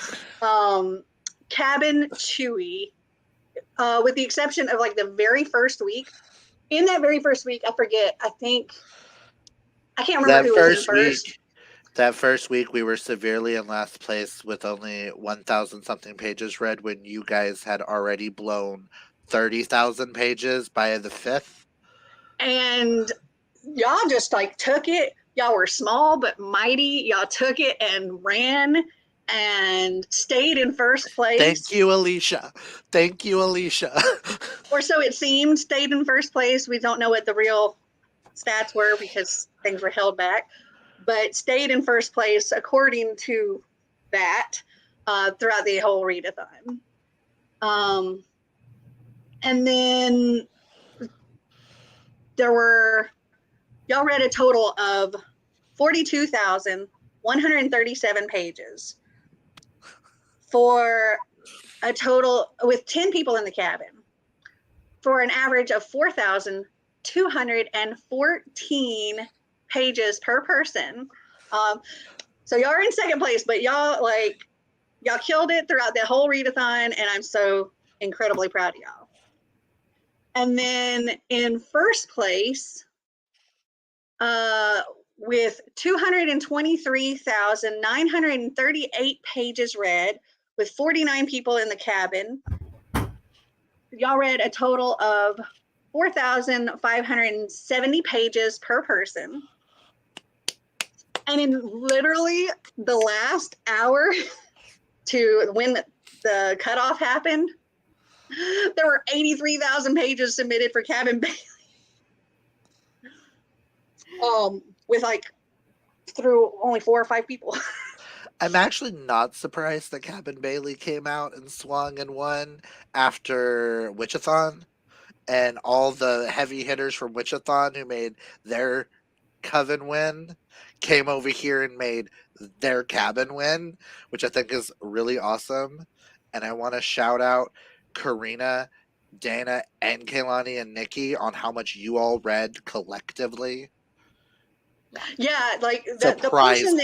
Cabin Chewy, with the exception of like the very first week, in that very first week, I forget, I can't remember who was in first. That first week, we were severely in last place with only 1,000 something pages read when you guys had already blown 30,000 pages by the 5th. And y'all just like took it. Y'all were small but mighty. Y'all took it and ran and stayed in first place. Thank you, Alicia. Or so it seemed, stayed in first place. We don't know what the real stats were because things were held back, but stayed in first place according to that throughout the whole readathon. And then y'all read a total of 42,137 pages for a total with 10 people in the cabin for an average of 4,214 pages per person. So y'all are in second place, but y'all killed it throughout the whole readathon, and I'm so incredibly proud of y'all. And then in first place, with 223,938 pages read, with 49 people in the cabin, y'all read a total of 4,570 pages per person. And in literally the last hour to when the cutoff happened, there were 83,000 pages submitted for Cabin Bailey. With through only 4 or 5 people. I'm actually not surprised that Cabin Bailey came out and swung and won after Witchathon, and all the heavy hitters from Witchathon who made their coven win came over here and made their cabin win, which I think is really awesome. And I want to shout out Karina, Dana, and Kaylani and Nikki on how much you all read collectively. Yeah, the person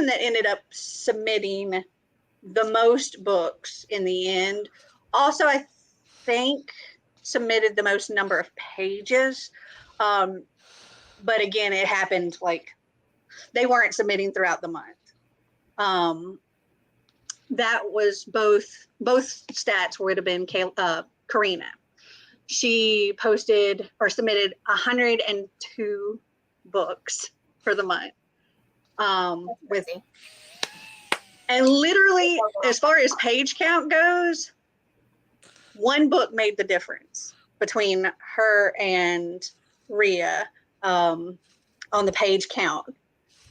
that ended up submitting the most books in the end also, I think, submitted the most number of pages. But again, it happened they weren't submitting throughout the month. That was both stats would have been Karina. She posted or submitted 102 books for the month. And literally, as far as page count goes, one book made the difference between her and Rhea on the page count,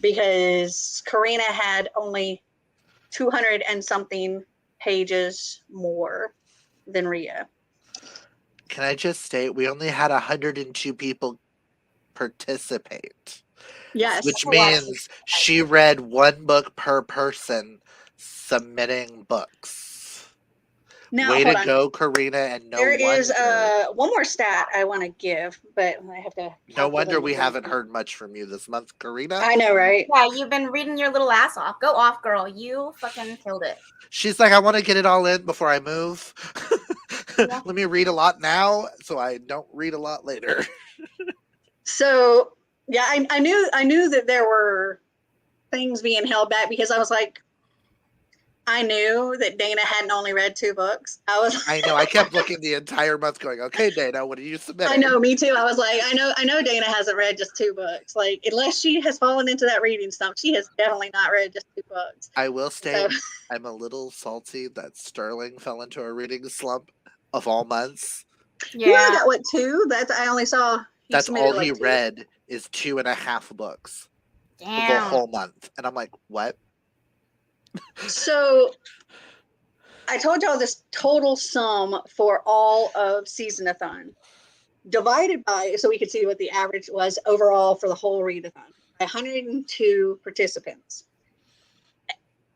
because Karina had only 200 and something pages more than Rhea. Can I just state we only had 102 people participate? Yes. Which means she read one book per person submitting books. Now, way to go, Karina, and there is one more stat I want to give, but I have to. No wonder we haven't heard much from you this month, Karina. I know, right? Yeah, you've been reading your little ass off. Go off, girl. You fucking killed it. She's like, I want to get it all in before I move. Yeah. Let me read a lot now so I don't read a lot later. So, yeah, I knew that there were things being held back, because I was like, I knew that Dana hadn't only read 2 books. I know. I kept looking the entire month going, okay, Dana, what are you submitting? I know, me too. I was like, I know Dana hasn't read just 2 books. Unless she has fallen into that reading slump, she has definitely not read just 2 books. I will state, I'm a little salty that Sterling fell into a reading slump of all months. Yeah. You only got what, 2? I only saw. That's all he read is 2.5 books. Damn. The whole month. And I'm like, what? So I told y'all this total sum for all of SeasonAthon divided by, so we could see what the average was overall for the whole readathon, 102 participants.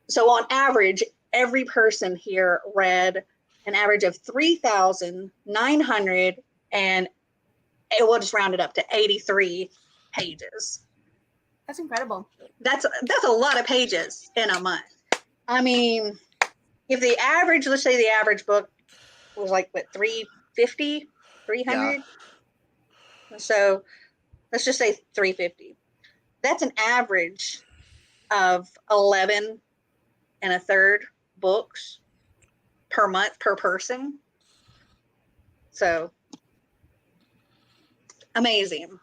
So on average, every person here read an average of 3,900, and it will just round it up to 83 pages. That's incredible. That's a lot of pages in a month. I mean, if the average, let's say the average book was 350, 300. Yeah. So let's just say 350. That's an average of 11 1/3 books per month per person. So amazing.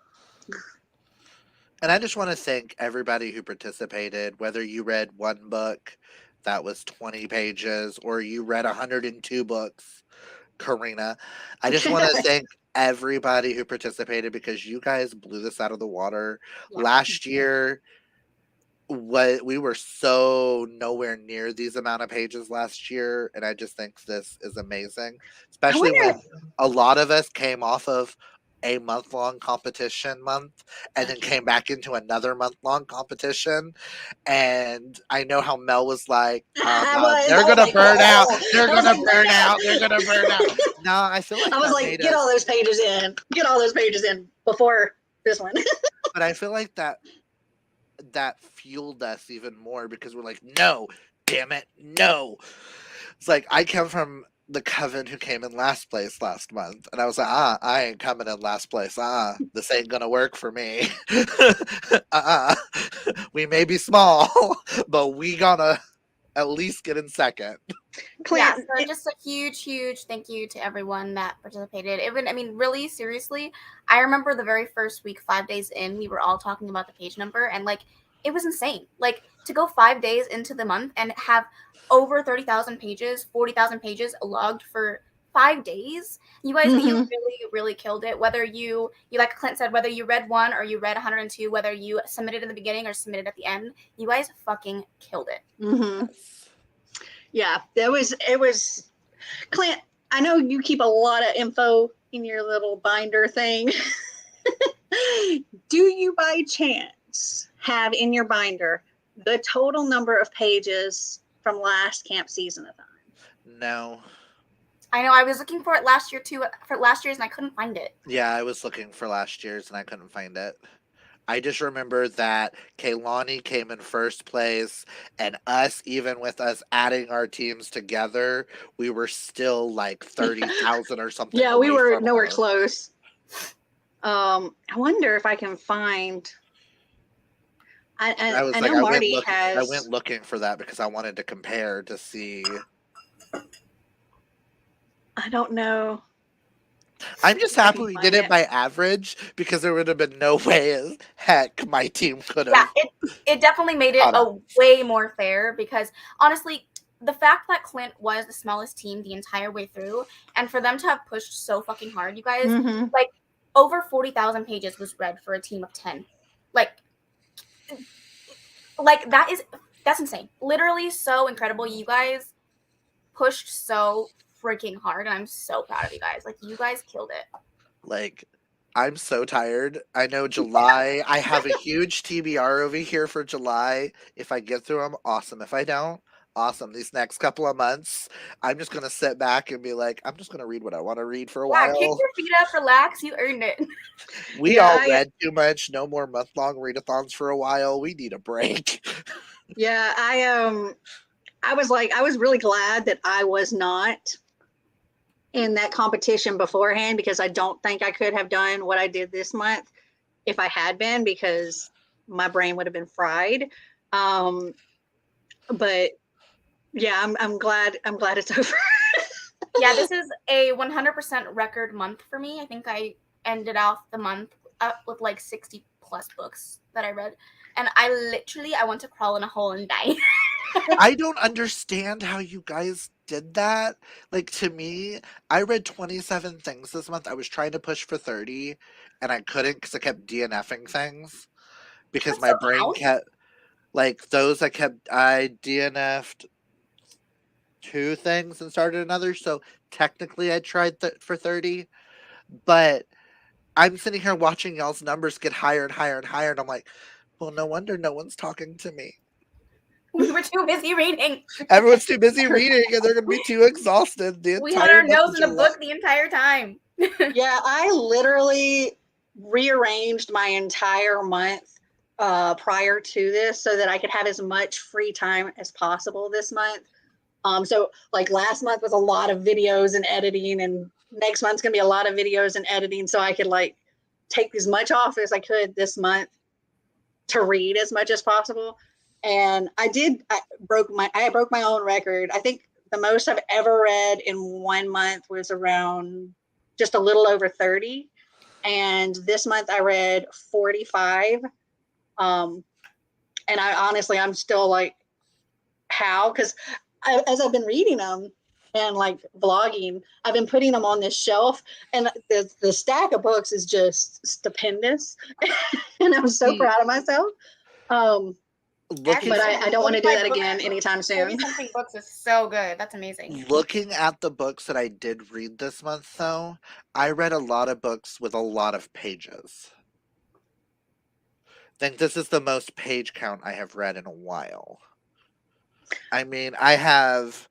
And I just want to thank everybody who participated, whether you read one book that was 20 pages or you read 102 books, Karina. I just want to thank everybody who participated, because you guys blew this out of the water. Yeah. Last year, we were so nowhere near these amount of pages last year, and I just think this is amazing, especially when a lot of us came off of a month-long competition month and then came back into another month-long competition. And I know how Mel was like, they're going to burn out. They're going to burn out. They're going to burn out. No, I feel like I was like, get all those pages in. Get all those pages in before this one. But I feel like that fueled us even more because we're like, no, damn it, no. It's like I come from the coven who came in last place last month, and I was like, I ain't coming in last place. This ain't gonna work for me. We may be small, but we gonna at least get in second. Yeah, so just a huge thank you to everyone that participated. Really, seriously, I remember the very first week, 5 days in, we were all talking about the page number, and like, it was insane. Like, to go 5 days into the month and have over 30,000 pages, 40,000 pages logged for 5 days. You guys, you really killed it. Whether you like Clint said, whether you read 1 or you read 102, whether you submitted in the beginning or submitted at the end, you guys fucking killed it. Yeah, it was Clint, I know you keep a lot of info in your little binder thing. Do you by chance have in your binder the total number of pages from last camp season-a-thon? No. I know, I was looking for it last year too, for last year's, and I couldn't find it. Yeah, I was looking for last year's and I couldn't find it. I just remember that Kehlani came in first place, and us, even with us adding our teams together, we were still like 30,000 or something. Yeah, we were nowhere close. I wonder if I can find. I know Marty has. I went looking for that because I wanted to compare to see. I don't know. I'm just happy we did it by average because there would have been no way heck my team could have. Yeah, it definitely made it way more fair because honestly, the fact that Clint was the smallest team the entire way through, and for them to have pushed so fucking hard, you guys, like over 40,000 pages was read for a team of 10. Like that's insane. Literally so incredible. You guys pushed so freaking hard, and I'm so proud of you guys. Like, you guys killed it. Like, I'm so tired. I know July, I have a huge TBR over here for July. If I get through them, awesome. If I don't, awesome. These next couple of months, I'm just going to sit back and be like, I'm just going to read what I want to read for a while. Kick your feet up, relax. You earned it. We all read too much. No more month-long readathons for a while. We need a break. Yeah, I was really glad that I was not in that competition beforehand, because I don't think I could have done what I did this month if I had been, because my brain would have been fried. But yeah, I'm glad it's over. Yeah, this is a 100% record month for me. I think I ended off the month up with like 60 plus books that I read, and I want to crawl in a hole and die. I don't understand how you guys did that. Like, to me, I read 27 things this month. I was trying to push for 30 and I couldn't because I kept DNFing things because my brain kept like those. I DNF'd 2 things and started another. So technically I tried for 30, but I'm sitting here watching y'all's numbers get higher and higher and higher. And I'm like, well, no wonder no one's talking to me. We were too busy reading. Everyone's too busy reading, and they're going to be too exhausted. We had our nose in the book the entire time. Yeah, I literally rearranged my entire month prior to this so that I could have as much free time as possible this month. So like last month was a lot of videos and editing, and next month's going to be a lot of videos and editing, so I could like take as much off as I could this month to read as much as possible. And I broke my own record. I think the most I've ever read in 1 month was around just a little over 30. And this month I read 45. And I'm still like, how? Because as I've been reading them and like vlogging, I've been putting them on this shelf, and the stack of books is just stupendous. And I'm so proud of myself. Looking, But I don't want to do 45 that books- again anytime soon. 40-something books is so good. That's amazing. looking at the books that I did read this month, though, I read a lot of books with a lot of pages. I think this is the most page count I have read in a while. I mean, I have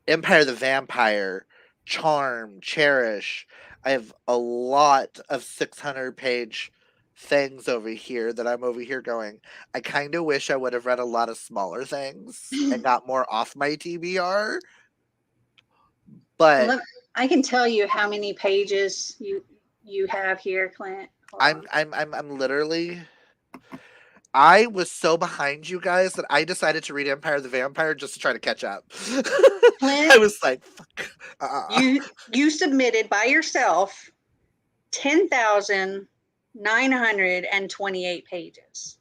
Empire the Vampire, Charm, Cherish. I have a lot of 600-page things over here that I'm over here going, I kind of wish I would have read a lot of smaller things and got more off my TBR. But I can tell you how many pages you have here, Clint. Hold on. I'm literally, I was so behind you guys that I decided to read Empire the Vampire just to try to catch up. Clint, I was like, fuck. you submitted by yourself 10,928 pages.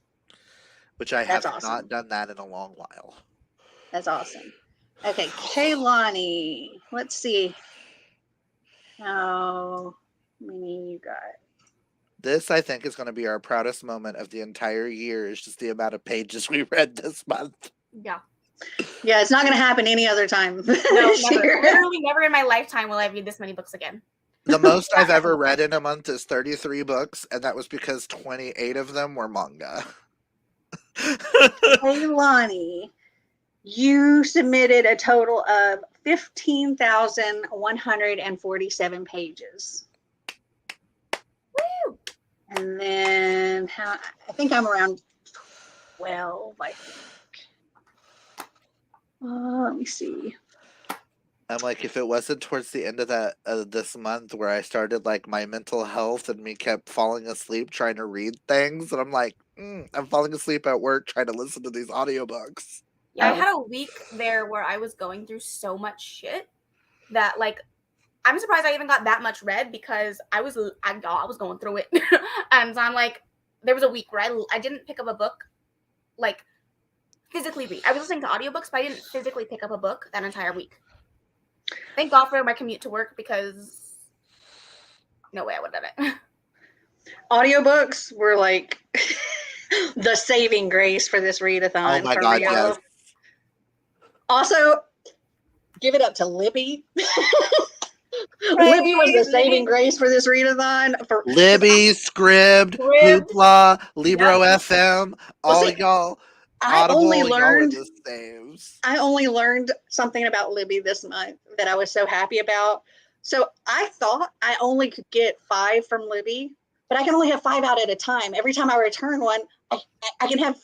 Which I That's have awesome. not done that in a long while. That's awesome. Okay, Kaylani. Let's see how many you got. This, I think, is going to be our proudest moment of the entire year, is just the amount of pages we read this month. Yeah. Yeah, it's not going to happen any other time. No, this never. year. Literally never in my lifetime will I read this many books again. The most I've ever read in a month is 33 books, and that was because 28 of them were manga. Kaylani, you submitted a total of 15,147 pages. Woo! And then I think I'm around 12, I think. Let me see. I'm like, if it wasn't towards the end of that this month where I started like my mental health and me kept falling asleep trying to read things, and I'm like, I'm falling asleep at work trying to listen to these audiobooks. Yeah, I had a week there where I was going through so much shit that, like, I'm surprised I even got that much read because I was going through it. And so I'm like, there was a week where I didn't pick up a book, like, physically read. I was listening to audiobooks, but I didn't physically pick up a book that entire week. Thank God for my commute to work, because no way I would have done it. Audiobooks were like the saving grace for this readathon. Oh my for God, real. yes. Also, give it up to Libby. Libby was the saving grace for this readathon. Libby, Scribd, Hoopla, Libro FM, all see, y'all. I Audible, only y'all are learned the saves. I only learned something about Libby this month that I was so happy about. So I thought I only could get 5 from Libby, but I can only have 5 out at a time. Every time I return one, I can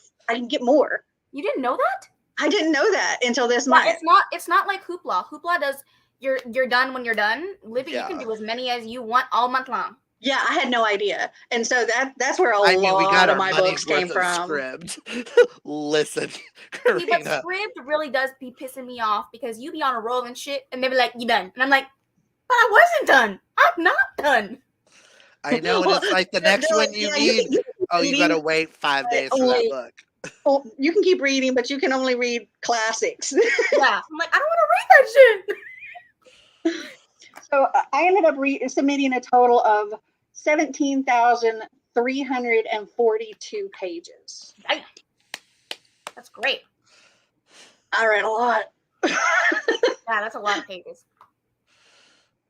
get more. You didn't know that? I didn't know that until this month. It's not like Hoopla. Hoopla does you're done when you're done. Libby, you can do as many as you want all month long. Yeah, I had no idea. And so that's where we got lot of our my money's books came worth of from. Scribd. Listen, See, but Karina. Scribd really does be pissing me off because you be on a roll and shit, and they be like, "You done?" And I'm like, "But I wasn't done. I'm not done." I know, and it's like the next one you read. You gotta wait 5 days for that book. Oh, you can keep reading, but you can only read classics. Yeah, I'm like, I don't want to read that shit. So I ended up submitting a total of 17,342 pages. That's great. I read a lot. Yeah, that's a lot of pages.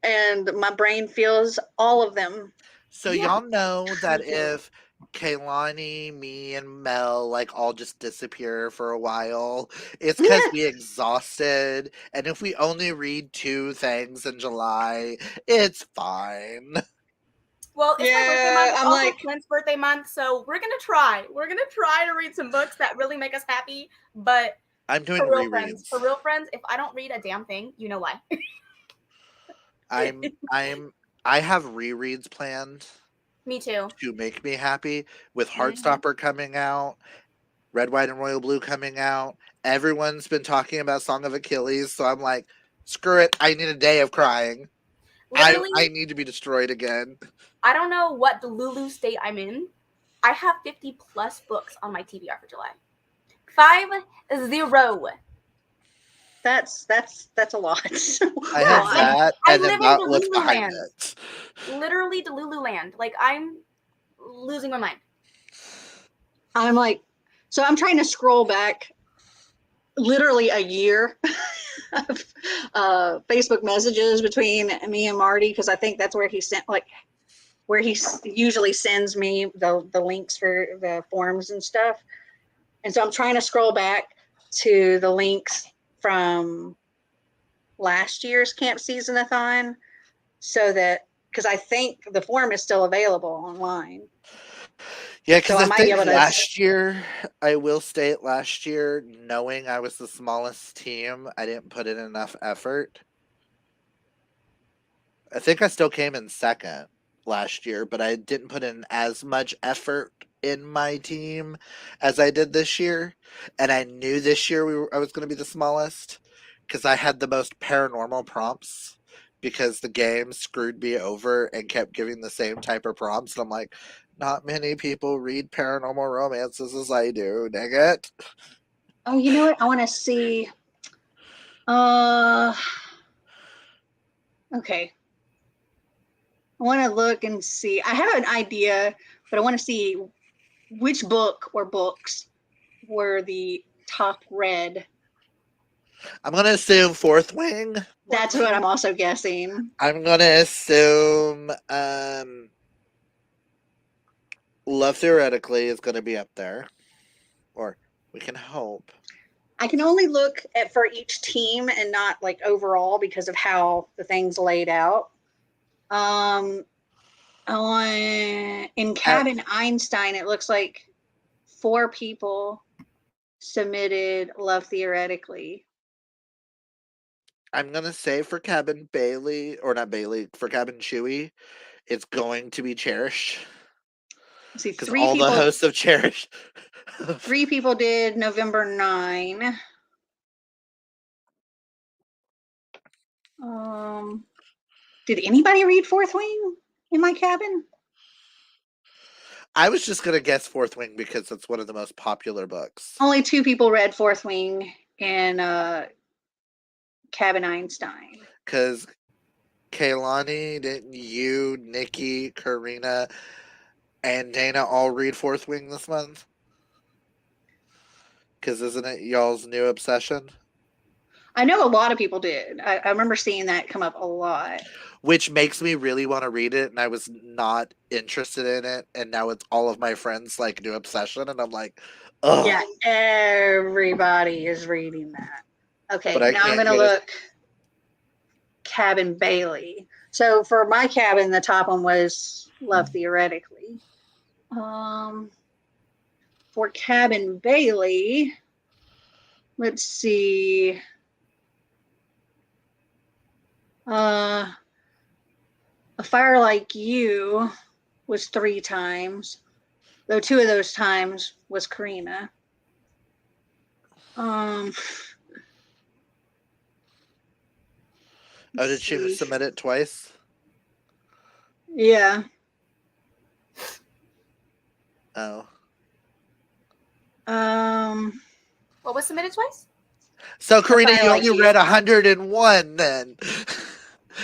And my brain feels all of them. So y'all know that if Kaylani, me, and Mel like all just disappear for a while, it's because we exhausted. And if we only read 2 things in July, it's fine. Well, it's my birthday month. It's I'm also like, Clint's birthday month, so we're gonna try. We're gonna try to read some books that really make us happy. But I'm doing for real rereads. friends, if I don't read a damn thing, you know why. I have rereads planned. Me too. To make me happy, with Heartstopper coming out, Red, White, and Royal Blue coming out. Everyone's been talking about Song of Achilles, so I'm like, screw it. I need a day of crying. I need to be destroyed again. I don't know what the Lulu state I'm in. I have 50 plus books on my TBR for July. 50. That's a lot. I have that, and then not what's behind it. Literally Delulu land. Like, I'm losing my mind. I'm like, So I'm trying to scroll back literally a year of Facebook messages between me and Marty, because I think that's where he sent, like, where he usually sends me the links for the forums and stuff. And so I'm trying to scroll back to the links from last year's Camp Season-a-thon, so that, because I think the forum is still available online. Yeah, because So I I might be think able to. last year, I will state last year, knowing I was the smallest team, I didn't put in enough effort. I think I still came in second last year, but I didn't put in as much effort in my team as I did this year. And I knew this year I was going to be the smallest because I had the most paranormal prompts because the game screwed me over and kept giving the same type of prompts. And I'm like, not many people read paranormal romances as I do. Dang it. Oh, you know what? I want to see. Okay. I want to look and see. I have an idea, but I want to see which book or books were the top read. I'm going to assume Fourth Wing. That's what I'm also guessing. I'm going to assume Love Theoretically is going to be up there. Or we can hope. I can only look at for each team and not like overall because of how the thing's laid out. In Cabin Einstein, it looks like 4 people submitted Love Theoretically. I'm gonna say for Cabin Bailey, or not Bailey, for Cabin Chewy, it's going to be Cherish. See, because all the hosts of Cherish. 3 people did November 9. Did anybody read Fourth Wing in my cabin? I was just gonna guess Fourth Wing because it's one of the most popular books. Only 2 people read Fourth Wing in Cabin Einstein. Because Kaylani, didn't you, Nikki, Karina, and Dana all read Fourth Wing this month? Because isn't it y'all's new obsession? I know a lot of people did. I remember seeing that come up a lot. Which makes me really want to read it, and I was not interested in it, and now it's all of my friends like new obsession, and I'm like, oh. Yeah, everybody is reading that. Okay, now I'm gonna look Cabin Bailey. So for my cabin, the top one was Love Theoretically. For Cabin Bailey, let's see. A Fire Like You was 3 times, though 2 of those times was Karina. Oh, did she submit it twice? Yeah. Oh. What was submitted twice? So, Karina, you only read 101 then.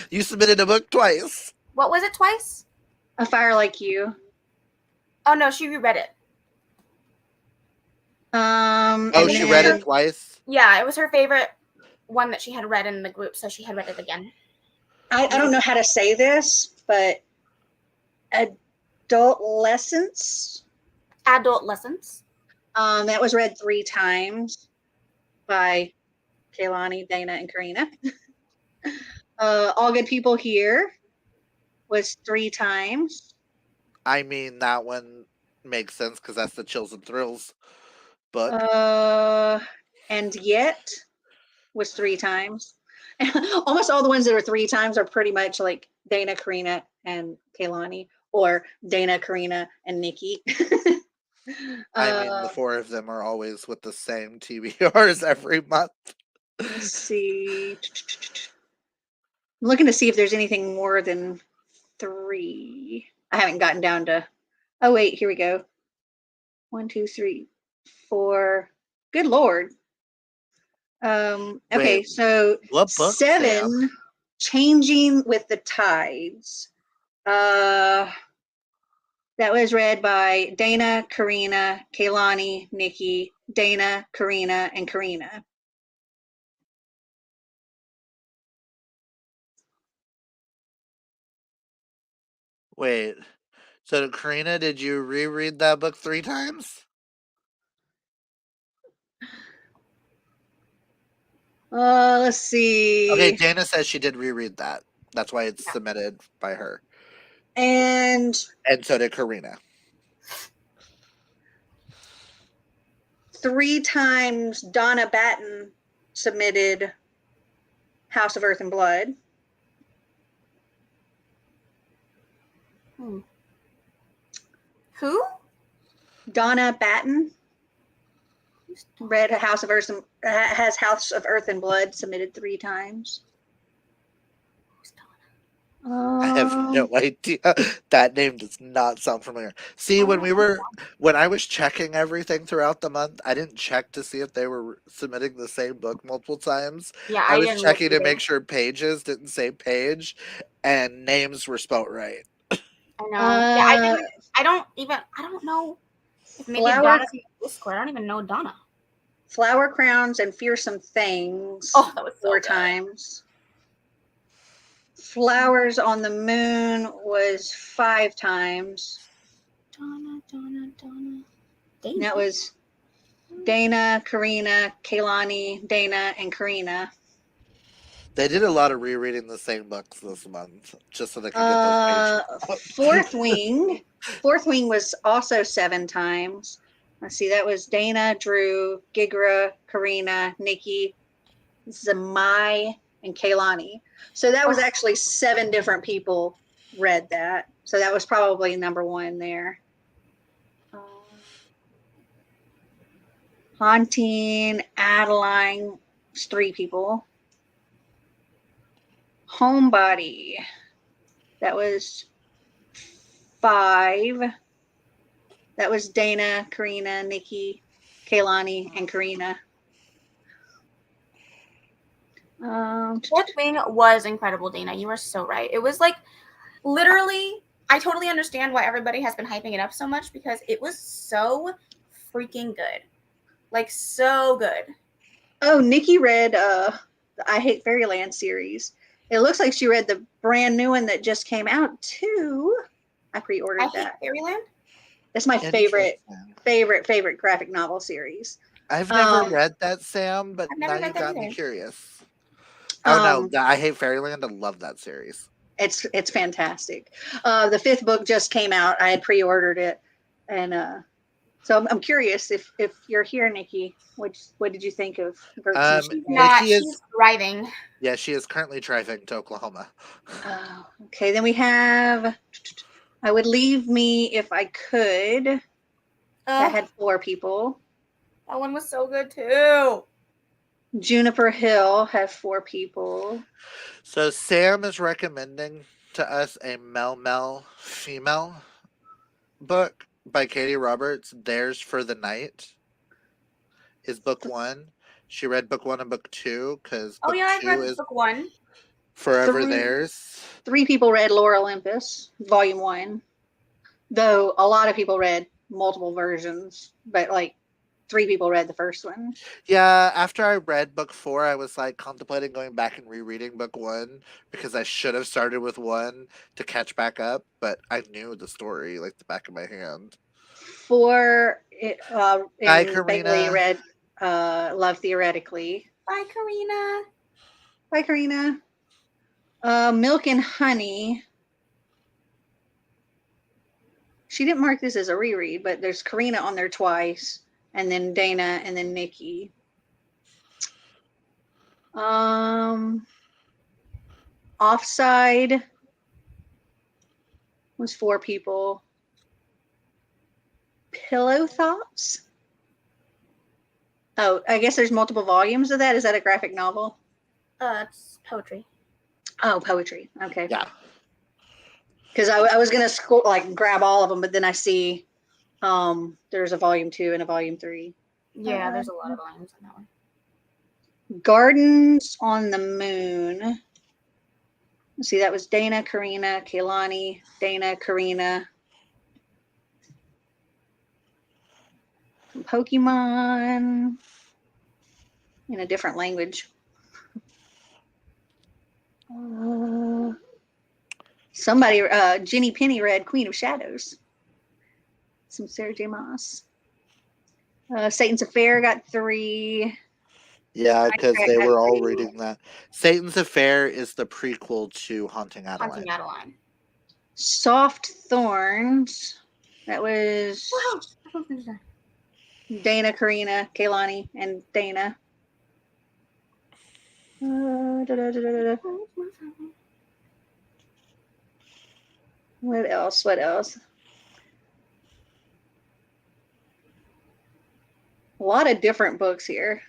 You submitted a book twice. What was it twice? A Fire Like You. Oh, no, she reread it. She read it twice? Yeah, it was her favorite one that she had read in the group, so she had read it again. I don't know how to say this, but Adolescence. That was read 3 times by Kaylani, Dana, and Karina. All Good People Here was 3 times. I mean, that one makes sense because that's the Chills and Thrills book. And Yet was 3 times. Almost all the ones that are 3 times are pretty much like Dana, Karina, and Kaylani, or Dana, Karina, and Nikki. I mean, the 4 of them are always with the same TBRs every month. Let's see. I'm looking to see if there's anything more than 3. I haven't gotten down to. Oh wait, here we go. 1, 2, 3, 4. Good Lord. Okay, wait, so 7. Changing with the Tides. That That was read by Dana, Karina, Kaylani, Nikki, Dana, Karina, and Karina. Wait. So, Karina, did you reread that book 3 times? Let's see. Okay, Dana says she did reread that. That's why it's submitted by her. And so did Karina. 3 times Donna Batten submitted House of Earth and Blood. Who? Donna Batten read House of Earth and has House of Earth and Blood submitted 3 times. I have no idea. That name does not sound familiar. See, when I was checking everything throughout the month, I didn't check to see if they were submitting the same book multiple times. Yeah, I was didn't checking to look make sure pages didn't say page and names were spelt right. I know. Yeah, I don't know if maybe Donna's in the Discord. I don't even know Donna. Flower Crowns and Fearsome Things. Oh, that was so 4 good. times. Flowers on the Moon was 5 times. Donna. Dana. That was Dana, Karina, Kaylani, Dana, and Karina. They did a lot of rereading the same books this month, just so they could get those pages. Fourth Wing was also 7 times. Let's see, that was Dana, Drew, Gigra, Karina, Nikki, Zamai, and Kaylani. So that was actually 7 different people read that. So that was probably number 1 there. Haunting, Adeline, it's 3 people. Homebody, that was 5. That was Dana, Karina, Nikki, Kaylani, and Karina. Fourth Wing was incredible, Dana. You are so right. It was like literally, I totally understand why everybody has been hyping it up so much because it was so freaking good. Like, so good. Oh, Nikki read the I Hate Fairyland series. It looks like she read the brand new one that just came out, too. I pre-ordered that. I Hate Fairyland? That's my favorite graphic novel series. I've never read that, Sam, but now you got me curious. Oh, no, I Hate Fairyland. I love that series. It's fantastic. The 5th book just came out. I had pre-ordered it. And so I'm curious if you're here, Nikki, what did you think of she's driving. Yeah, she is currently driving to Oklahoma. Okay, then we have I Would Leave Me If I Could. That had 4 people. That one was so good too. Juniper Hill had 4 people. So Sam is recommending to us a Mel female book by Katie Roberts. Theirs for the Night is book 1. She read book 1 and book 2 because book 2 is book 1. Forever Theirs. 3 people read Lore Olympus, volume 1. Though a lot of people read multiple versions, but like 3 people read the first one. Yeah, after I read book 4, I was like contemplating going back and rereading book 1 because I should have started with 1 to catch back up, but I knew the story like the back of my hand. 4 Hi, Karina. Bailey read Love Theoretically. Bye, Karina. Bye, Karina. Milk and Honey. She didn't mark this as a reread, but there's Karina on there twice, and then Dana, and then Nikki. Offside was 4 people. Pillow Thoughts? Oh, I guess there's multiple volumes of that. Is that a graphic novel? It's poetry. Oh, poetry. Okay. Yeah. Because I was gonna grab all of them, but then I see there's a volume 2 and a volume 3. Yeah, there's a lot of volumes on that one. Gardens on the Moon. Let's see, that was Dana, Karina, Kaylani, Dana, Karina, some Pokemon in a different language. Somebody, Jenny Penny read Queen of Shadows. Some Sarah J. Maas. Satan's Affair got 3. Yeah, because Track they got were all 3. reading that. Satan's Affair is the prequel to Haunting Adeline. Haunting Adeline. Soft Thorns. That was Wow. Dana, Karina, Kaylani, and Dana. What else? What else? A lot of different books here.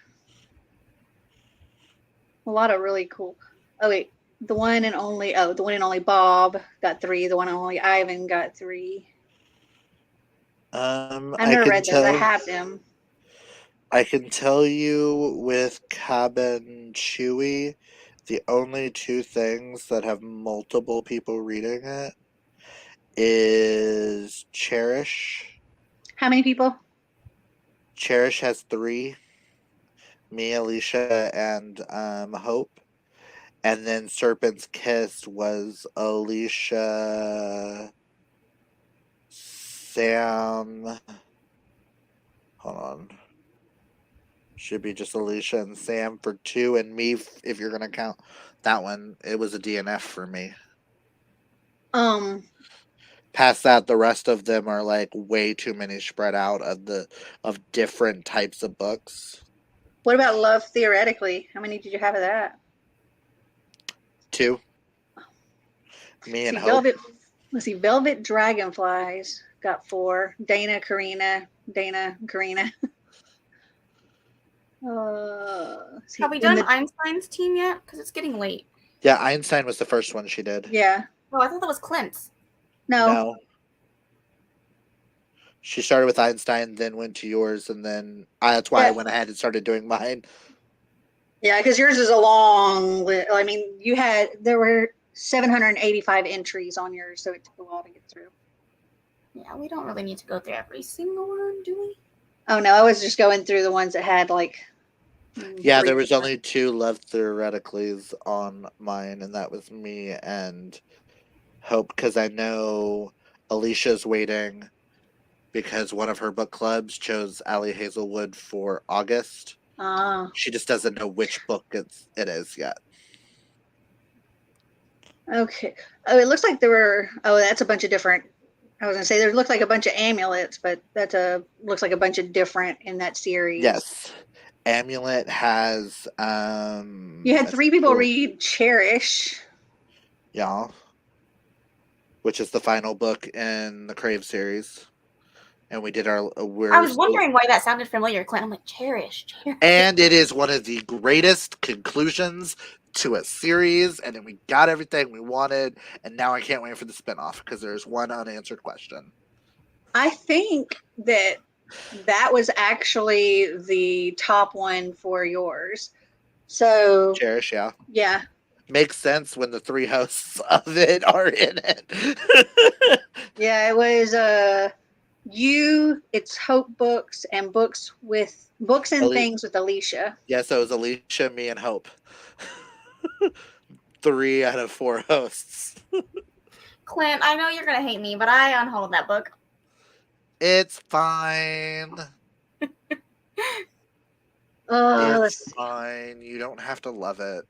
A lot of really cool. Oh wait, the one and only Bob got 3. The one and only Ivan got 3. I've never read those. I have them. I can tell you with Cabin Chewy, the only 2 things that have multiple people reading it is Cherish. How many people? Cherish has 3. Me, Alicia, and Hope. And then Serpent's Kiss was Alicia, Sam. Hold on. Should be just Alicia and Sam for 2, and me if you're gonna count that one. It was a DNF for me. Past that, the rest of them are like way too many spread out of different types of books. What about Love Theoretically? How many did you have of that? 2. Me and Hope. Let's see, Velvet Dragonflies got 4. Dana, Karina. Have we done Einstein's team yet? Because it's getting late. Yeah, Einstein was the first one she did. Yeah. Oh, I thought that was Clint's. No. She started with Einstein, then went to yours, and then that's why I went ahead and started doing mine. Yeah, because yours is a long list. I mean, there were 785 entries on yours, so it took a while to get through. Yeah, we don't really need to go through every single one, do we? Oh, no, I was just going through the ones that had, like... Yeah, there was only 2 Love Theoreticallys on mine, and that was me and Hope, because I know Alicia's waiting because one of her book clubs chose Ali Hazelwood for August. She just doesn't know which book it is yet. Okay. Oh, it looks like there were... Oh, that's a bunch of different... I was going to say, there looked like a bunch of amulets, but looks like a bunch of different in that series. Yes. Amulet has... you had 3 people read Cherish. Yeah. Which is the final book in the Crave series. And we did our... I was wondering why that sounded familiar, Clint. I'm like, Cherish. And it is one of the greatest conclusions to a series, and then we got everything we wanted, and now I can't wait for the spinoff because there's one unanswered question. I think that was actually the top one for yours. So Cherish, yeah. Yeah. Makes sense when the 3 hosts of it are in it. Yeah, it was it's Hope Books and Books and Things with Alicia. Yeah, so it was Alicia, me, and Hope. 3 out of 4 hosts. Clint, I know you're gonna hate me, but I unhauled that book. It's fine. It's fine. You don't have to love it.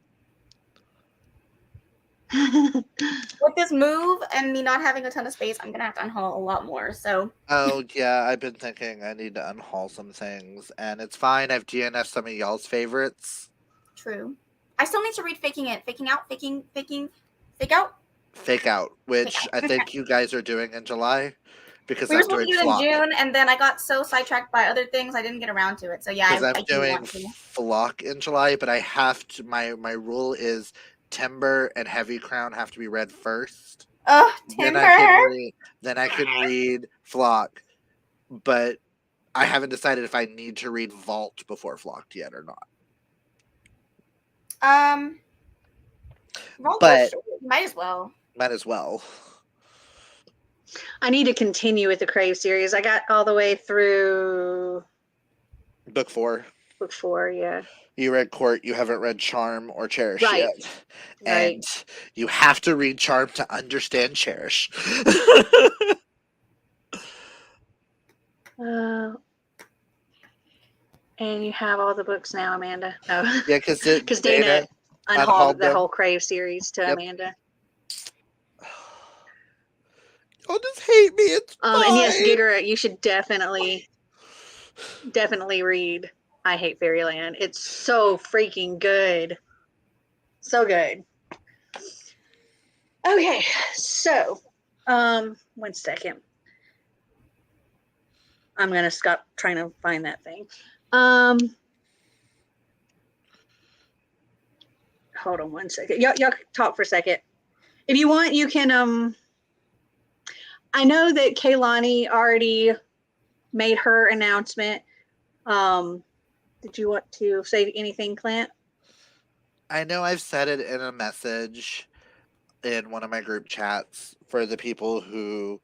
With this move and me not having a ton of space, I'm gonna have to unhaul a lot more. So. Oh yeah, I've been thinking I need to unhaul some things, and it's fine. I've DNF'd some of y'all's favorites. True. I still need to read Fake Out, which I think you guys are doing in July, because we I'm were supposed doing to do it Flock. in June, and then I got so sidetracked by other things I didn't get around to it. So yeah, because I'm doing Flock in July, but I have to. My rule is Timber and Heavy Crown have to be read first. Oh, Timber. Then I can read Flock, but I haven't decided if I need to read Vault before Flock yet or not. But might as well. Might as well. I need to continue with the Crave series. I got all the way through Book 4. Book 4, yeah. You read Court, you haven't read Charm or Cherish Right. yet. Right. And you have to read Charm to understand Cherish. And you have all the books now, Amanda. No. Yeah, because Dana unhauled the them. whole Crave series to Yep. Amanda. Y'all just hate me. It's fine. And yes, Giggera, you should definitely read I Hate Fairyland. It's so freaking good. So good. Okay, so 1 second. I'm gonna stop trying to find that thing. Hold on 1 second. Y'all talk for a second. If you want, you can I know that Kaylani already made her announcement. Did you want to say anything, Clint? I know I've said it in a message in one of my group chats for the people who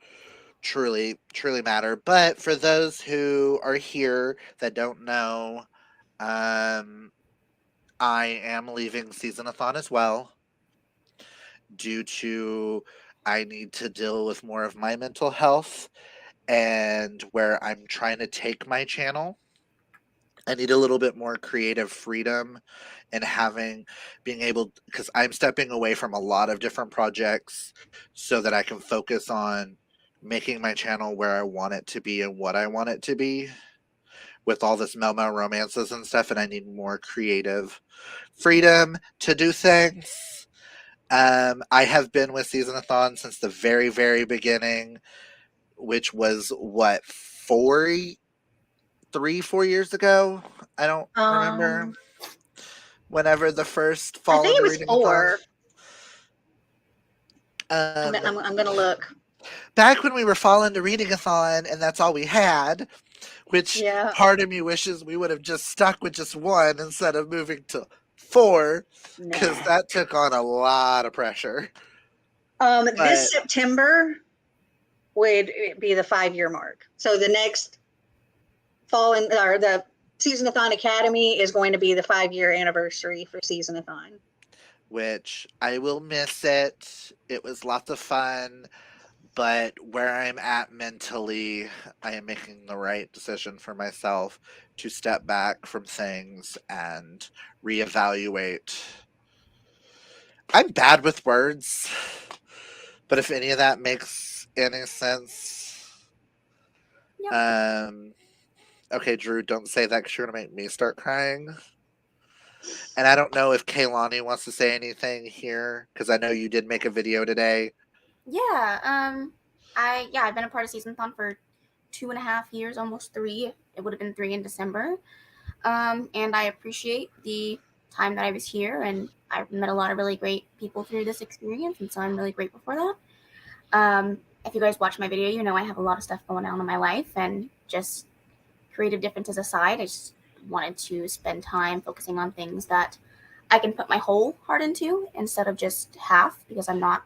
truly matter. But for those who are here that don't know, I am leaving SeasonAthon as well due to I need to deal with more of my mental health and where I'm trying to take my channel. I need a little bit more creative freedom and being able, because I'm stepping away from a lot of different projects so that I can focus on making my channel where I want it to be and what I want it to be with all this Mel romances and stuff. And I need more creative freedom to do things. I have been with SeasonAthon since the very, very beginning, which was what, 4 years ago? I don't remember. Whenever the first fall. I think it was 4. I'm gonna look. Back when we were fall into Readathon and that's all we had, which part of me wishes we would have just stuck with just 1 instead of moving to 4, because that took on a lot of pressure. This September would be the 5-year mark. So the next the SeasonAthon Academy is going to be the 5-year anniversary for SeasonAthon. Which I will miss it. It was lots of fun. But where I'm at mentally, I am making the right decision for myself to step back from things and reevaluate. I'm bad with words, but if any of that makes any sense. Yep. Okay, Drew, don't say that because you're going to make me start crying. And I don't know if Kaylani wants to say anything here, because I know you did make a video today. Yeah, I've been a part of SeasonAthon for 2.5 years, almost 3. It would have been 3 in December. And I appreciate the time that I was here, and I've met a lot of really great people through this experience, and so I'm really grateful for that. If you guys watch my video, you know I have a lot of stuff going on in my life, and just creative differences aside, I just wanted to spend time focusing on things that I can put my whole heart into instead of just half, because I'm not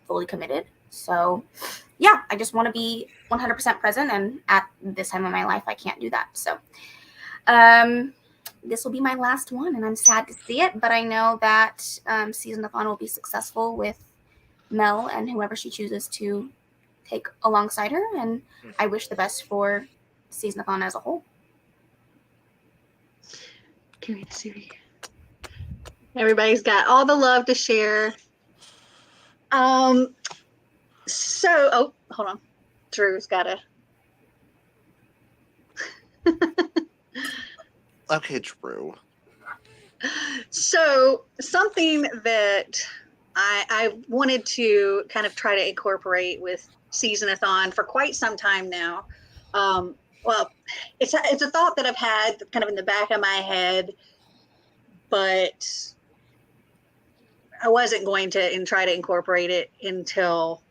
fully committed. So yeah, I just want to be 100% present, and at this time of my life I can't do that. So this will be my last one, and I'm sad to see it, but I know that SeasonAthon will be successful with Mel and whoever she chooses to take alongside her, and I wish the best for SeasonAthon as a whole. Everybody's got all the love to share. Hold on. Drew's got to. Okay, Drew. So something that I wanted to kind of try to incorporate with SeasonAthon for quite some time now. Well, it's a thought that I've had kind of in the back of my head, but I wasn't going to try to incorporate it until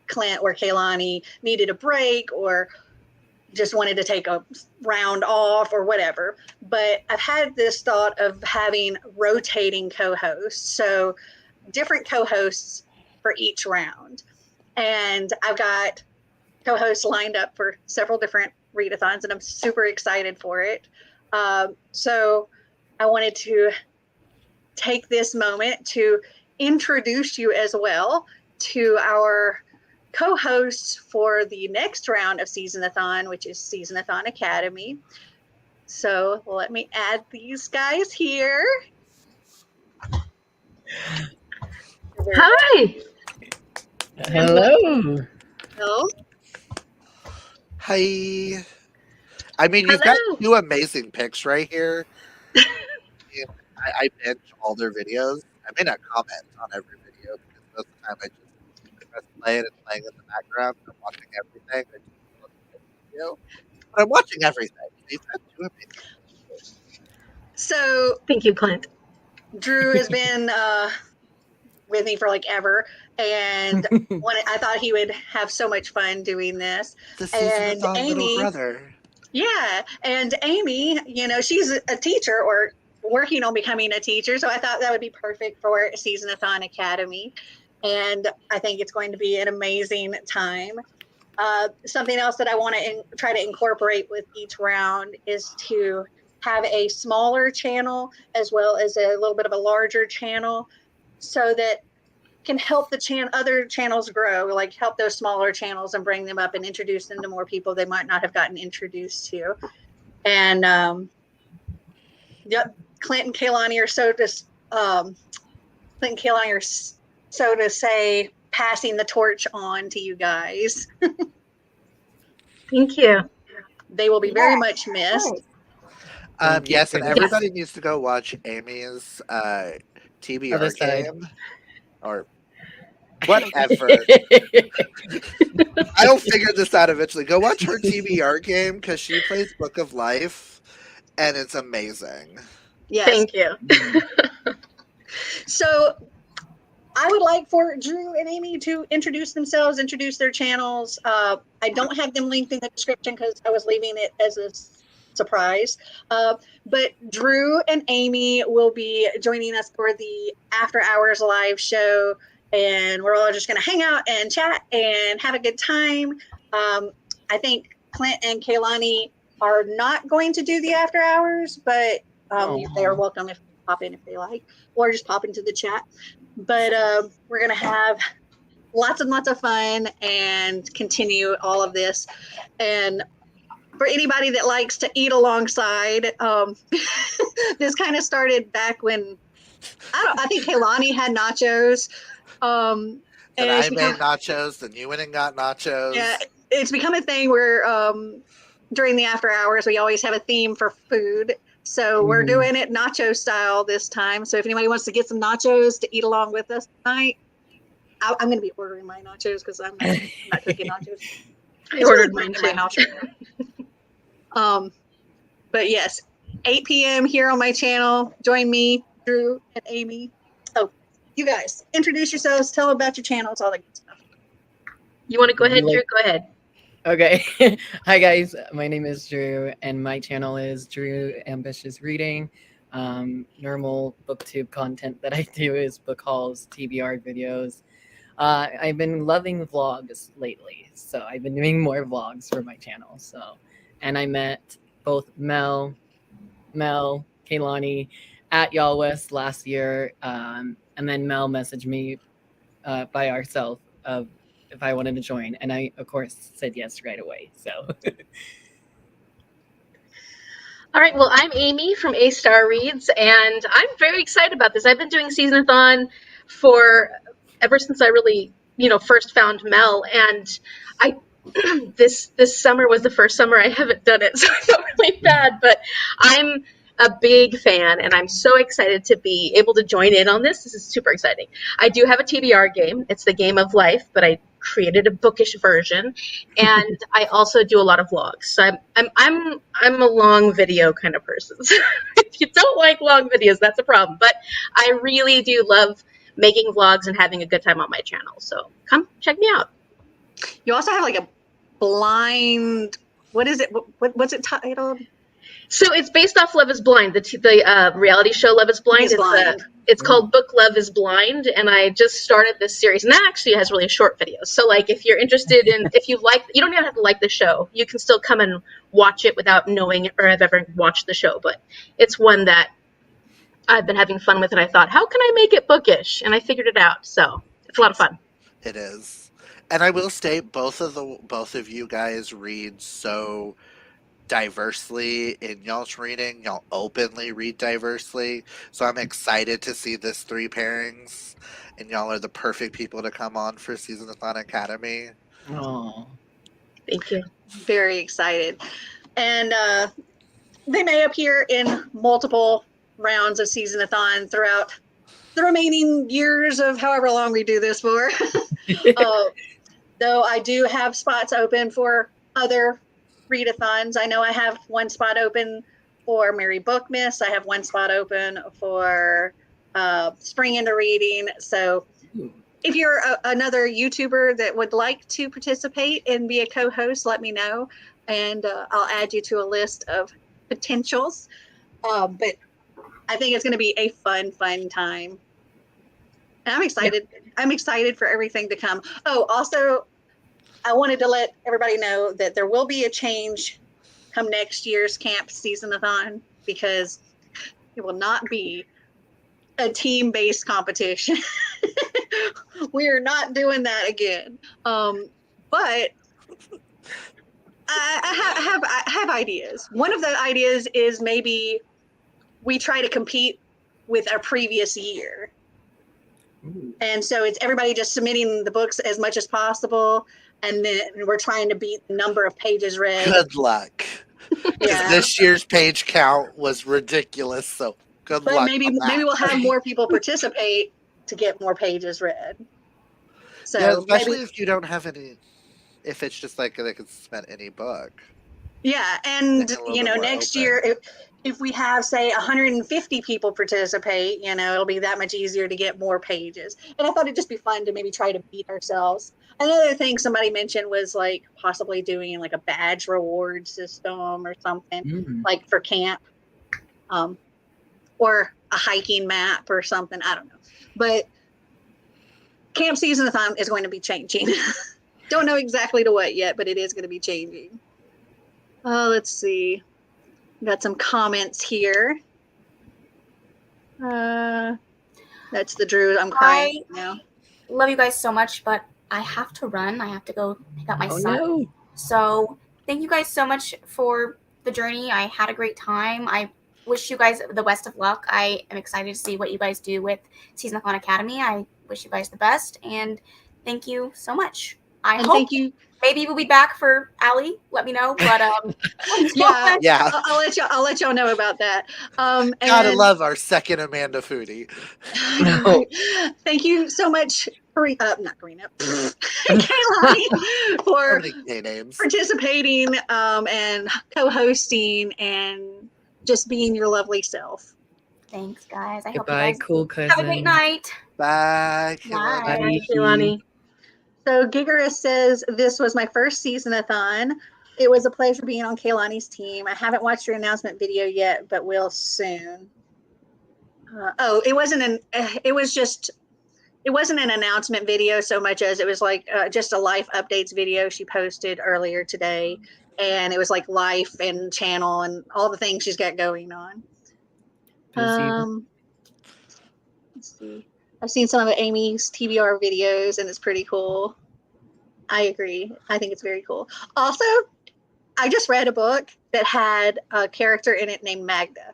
Clint or Kaylani needed a break or just wanted to take a round off or whatever. But I've had this thought of having rotating co-hosts. So different co-hosts for each round. And I've got co-hosts lined up for several different readathons, and I'm super excited for it. So I wanted to take this moment to introduce you as well to our co-hosts for the next round of SeasonAthon, which is SeasonAthon Academy. So let me add these guys here. Hi. Hello. Hello. Hi. I mean, you've got two amazing picks right here. I binge all their videos. I may not comment on every video because most of the time I just press play and it's playing in the background. I'm watching everything. I just look at the video. But I'm watching everything. You've got two amazing videos. So thank you, Clint. Drew has been with me for like ever, and I thought he would have so much fun doing this. The SeasonAthon little brother. Yeah, and Amy, you know, she's a teacher or working on becoming a teacher, so I thought that would be perfect for SeasonAthon Academy, and I think it's going to be an amazing time. Something else that I want to try to incorporate with each round is to have a smaller channel as well as a little bit of a larger channel, so that can help the other channels grow, like help those smaller channels and bring them up and introduce them to more people they might not have gotten introduced to. And yep, Clint and Kaylani are so to say passing the torch on to you guys. Thank you. They will be very much missed. Yes, and everybody needs to go watch Amy's TBR game or whatever. I'll figure this out eventually. Go watch her TBR game because she plays Book of Life, and it's amazing. Yes. Thank you. So I would like for Drew and Amy to introduce themselves, introduce their channels. I don't have them linked in the description because I was leaving it as a surprise. But Drew and Amy will be joining us for the After Hours live show, and we're all just going to hang out and chat and have a good time. I think Clint and Kaylani are not going to do the After Hours, but they are welcome if they pop in if they like, or just pop into the chat. But we're going to have lots and lots of fun and continue all of this. And for anybody that likes to eat alongside, this kind of started back when, I think Kaylani had nachos. And I made nachos, then you went and got nachos. Yeah, it's become a thing where during the After Hours, we always have a theme for food. So we're doing it nacho style this time. So if anybody wants to get some nachos to eat along with us tonight, I'm going to be ordering my nachos because I'm not cooking nachos. I ordered mine too. But yes, 8 p.m. here on my channel. Join me, Drew, and Amy. Oh, you guys, introduce yourselves. Tell them about your channels, all that good stuff. You want to go ahead, Drew? Go ahead. Okay. Hi, guys. My name is Drew, and my channel is Drew Ambitious Reading. Normal booktube content that I do is book hauls, TBR videos. I've been loving vlogs lately, so I've been doing more vlogs for my channel. And I met both Mel, Kaylani at Y'all West last year, and then Mel messaged me by ourselves if I wanted to join, and I, of course, said yes right away. So, all right. Well, I'm Amy from A Star Reads, and I'm very excited about this. I've been doing SeasonAthon ever since I really, first found Mel, and this summer was the first summer I haven't done it, so I felt really bad. But I'm a big fan, and I'm so excited to be able to join in on this. This is super exciting. I do have a TBR game. It's the Game of Life, but I created a bookish version, and I also do a lot of vlogs. So I'm a long video kind of person. So if you don't like long videos, that's a problem. But I really do love making vlogs and having a good time on my channel. So come check me out. You also have like a blind. What is it? What's it titled? So it's based off Love is Blind, the reality show Love is Blind. It's called Book Love is Blind, and I just started this series, and that actually has really short videos. So like if you're interested in, if you like, you don't even have to like the show. You can still come and watch it without knowing or have ever watched the show, but it's one that I've been having fun with, and I thought, how can I make it bookish? And I figured it out, so it's a lot of fun. It is. And I will state both of you guys read so diversely in y'all's reading. Y'all openly read diversely. So I'm excited to see this 3 pairings. And y'all are the perfect people to come on for SeasonAthon Academy. Oh, Thank you. Very excited. And they may appear in multiple rounds of SeasonAthon throughout the remaining years of however long we do this for. Though I do have spots open for other readathons. I know I have one spot open for Mary Bookmiss. I have one spot open for Spring into Reading. So if you're another YouTuber that would like to participate and be a co-host, let me know, and I'll add you to a list of potentials. But I think it's going to be a fun time. And I'm excited. Yeah. I'm excited for everything to come. Oh, also, I wanted to let everybody know that there will be a change come next year's camp SeasonAthon, because it will not be a team-based competition. We are not doing that again. But I have ideas. One of the ideas is maybe we try to compete with our previous year. Ooh. And so it's everybody just submitting the books as much as possible, and then we're trying to beat the number of pages read. Good luck. Yeah. This year's page count was ridiculous, so good luck. But maybe we'll have more people participate to get more pages read. So yeah, especially if you don't have any, if it's just like they could submit any book. Yeah, and next year, if we have, say, 150 people participate, it'll be that much easier to get more pages. And I thought it'd just be fun to maybe try to beat ourselves. Another thing somebody mentioned was like possibly doing like a badge reward system or something, like for camp, or a hiking map or something. I don't know, but camp SeasonAthon is going to be changing. Don't know exactly to what yet, but it is going to be changing. Let's see. Got some comments here. That's the Drew. I'm crying now. Love you guys so much, but I have to run. I have to go pick up my son. No. So thank you guys so much for the journey. I had a great time. I wish you guys the best of luck. I am excited to see what you guys do with SeasonAthon Academy. I wish you guys the best, and thank you so much. Thank you. Maybe we'll be back for Ali. Let me know. But yeah. I'll let y'all know about that. Gotta love our second Amanda Foodie. No. Thank you so much, not Karina, Kaylani, for participating and co-hosting and just being your lovely self. Thanks, guys. I Goodbye, hope you guys cool cousin. have a great night. Bye. Bye, Kaylani. So Gigerous says, this was my first SeasonAthon. It was a pleasure being on Kaylani's team. I haven't watched your announcement video yet, but will soon. It wasn't an announcement video so much as it was like just a life updates video she posted earlier today. And it was like life and channel and all the things she's got going on. Let's see. I've seen some of Amy's TBR videos, and it's pretty cool. I agree. I think it's very cool. Also, I just read a book that had a character in it named Magda.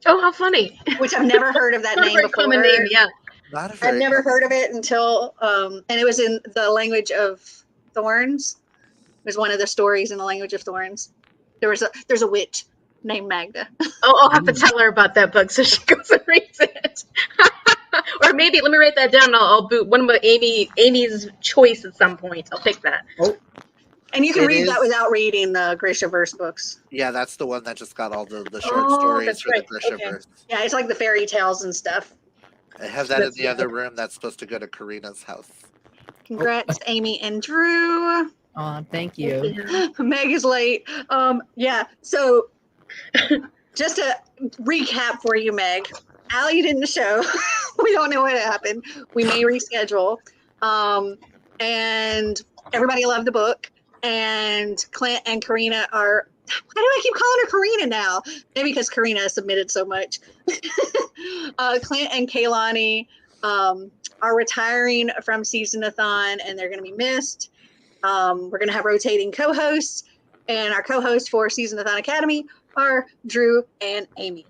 Oh, how funny. Which I've never heard of that name before. Common name, yeah. I've never heard of it until, and it was in the language of Thorns. It was one of the stories in the language of Thorns. There's a witch named Magda. Oh, I'll have to tell her about that book so she goes and reads it. Or maybe let me write that down. And I'll boot one of Amy's choice at some point. I'll take that. Oh, and you can read that without reading the Grishaverse books. Yeah, that's the one that just got all the short stories for the Grishaverse. Okay. Yeah, it's like the fairy tales and stuff. I have that in the other room. That's supposed to go to Karina's house. Congrats, Amy and Drew. Oh, thank you. Meg is late. Yeah. So Just a recap for you, Meg. Ali didn't show. We don't know what happened. We may reschedule. And everybody loved the book. And Clint and Karina are. Why do I keep calling her Karina now? Maybe because Karina submitted so much. Clint and Kaylani are retiring from SeasonAthon, and they're going to be missed. We're going to have rotating co-hosts, and our co-hosts for SeasonAthon Academy are Drew and Amy.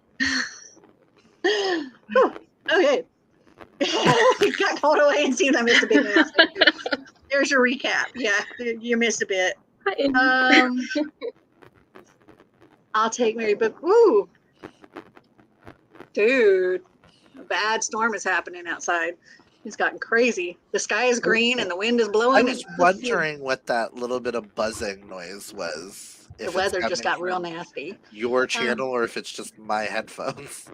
Okay. Got called away and seemed I missed a big mess. There's your recap. Yeah, you missed a bit. I'll take Mary Book. Woo! Dude, a bad storm is happening outside. It's gotten crazy. The sky is green and the wind is blowing. I was wondering what that little bit of buzzing noise was. The weather just got real nasty. Your channel, or if it's just my headphones.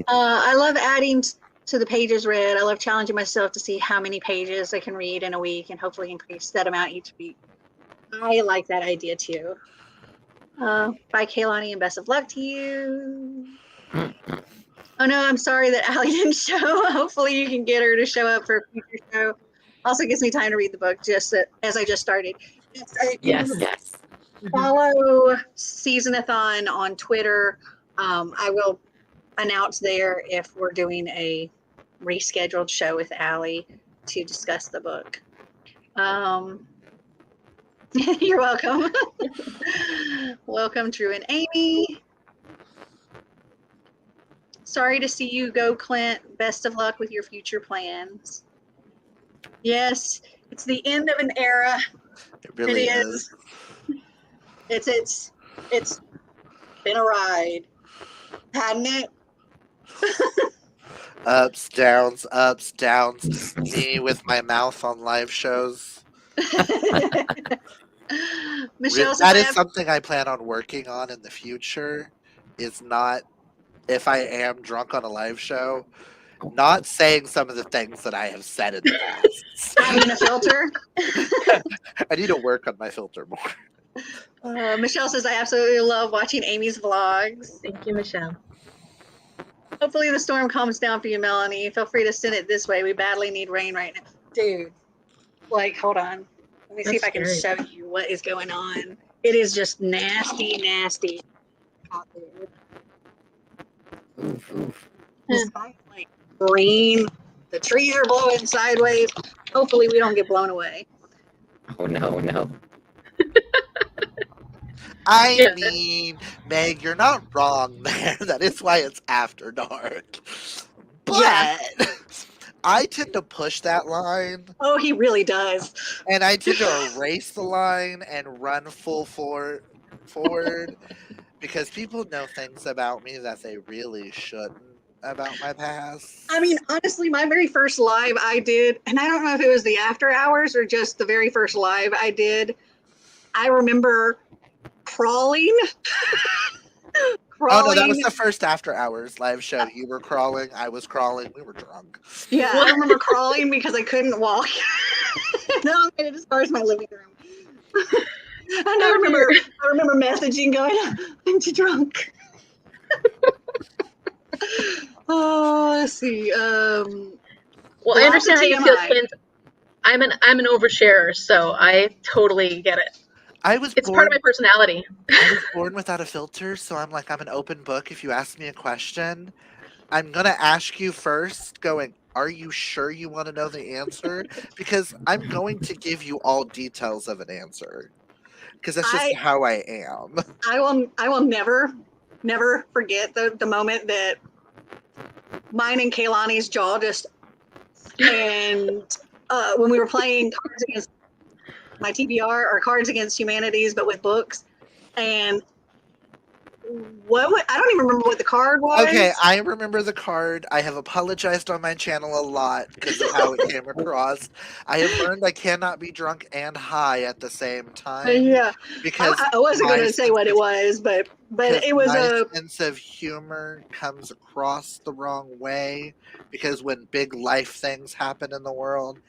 I love adding to the pages read. I love challenging myself to see how many pages I can read in a week and hopefully increase that amount each week. I like that idea too. Bye, Kaylani, and best of luck to you. Oh no, I'm sorry that Ali didn't show. Hopefully you can get her to show up for a future show. Also gives me time to read the book just as I just started. Yes. Follow SeasonAthon on Twitter. I will announce there if we're doing a rescheduled show with Ali to discuss the book. You're welcome. Welcome, Drew and Amy. Sorry to see you go, Clint. Best of luck with your future plans. Yes, it's the end of an era. It really is. It's been a ride, hadn't it? Ups, downs, ups, downs. Me with my mouth on live shows. Michelle, That is something I plan on working on in the future. Is not, if I am drunk on a live show, not saying some of the things that I have said in the past. having a filter. I need to work on my filter more. Michelle says, I absolutely love watching Amy's vlogs. Thank you, Michelle. Hopefully the storm calms down for you, Melanie. Feel free to send it this way. We badly need rain right now. Dude, like, hold on. Let me see if I can show you what is going on. It is just nasty, nasty out there. The sky is like green. The trees are blowing sideways. Hopefully we don't get blown away. Oh no. I mean, Meg, you're not wrong there. That is why it's after dark. But Yeah. I tend to push that line, Oh, he really does. and I tend to erase the line and run full forward because people know things about me that they really shouldn't about my past. I mean, honestly, my very first live I did, and I don't know if it was the after hours or just the very first live I did, I remember crawling. Oh no, that was the first after hours live show. You were crawling, I was crawling, we were drunk. Yeah, I remember crawling because I couldn't walk. No, I made it as far as my living room. And I remember messaging going, I'm too drunk. Oh, let's see. Well, I understand how you feel, Clint. I'm an oversharer, so I totally get it. It's part of my personality. I was born without a filter, so I'm an open book. If you ask me a question, I'm going to ask you first, going, are you sure you want to know the answer? Because I'm going to give you all details of an answer. Because that's just how I am. I will never forget the moment that mine and Kaylani's jaw just, and when we were playing Cards Against my TBR, or Cards Against Humanities, but with books. And I don't even remember what the card was. Okay, I remember the card. I have apologized on my channel a lot because of how it came across. I have learned I cannot be drunk and high at the same time. Yeah, because I wasn't going to say what it was, but it was my sense of humor comes across the wrong way, because when big life things happen in the world,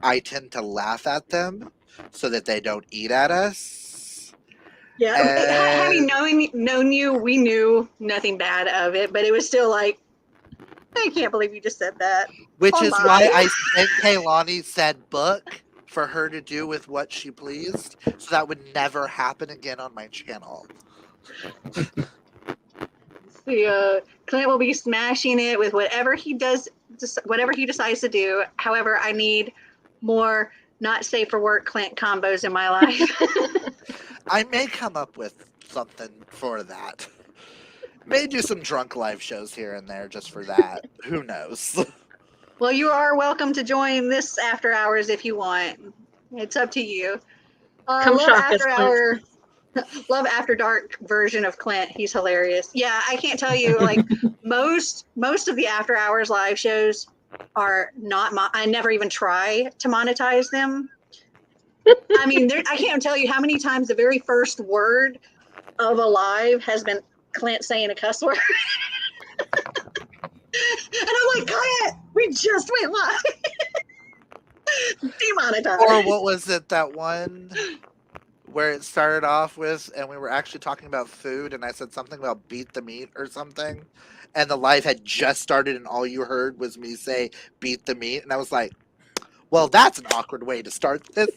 I tend to laugh at them so that they don't eat at us. Yeah, having known you, we knew nothing bad of it, but it was still like, I can't believe you just said that. Which Oh is my. why I sent Kaylani said book for her to do with what she pleased, so that would never happen again on my channel. Clint will be smashing it with whatever he does, whatever he decides to do. However, I need more not safe for work Clint combos in my life. I may come up with something for that. May do some drunk live shows here and there just for that. Who knows? Well, you are welcome to join this after hours if you want. It's up to you. Come Love shock us, after Clint. hour. Love after dark version of Clint. He's hilarious. Yeah, I can't tell you, like most of the after hours live shows are not I never even try to monetize them. I mean, I can't tell you how many times the very first word of a live has been Clint saying a cuss word. And I'm like, Clint, we just went live. Demonetized. Or what was it, that one where it started off with, and we were actually talking about food, and I said something about beat the meat or something, and the live had just started, and all you heard was me say beat the meat, and I was like, well, that's an awkward way to start this.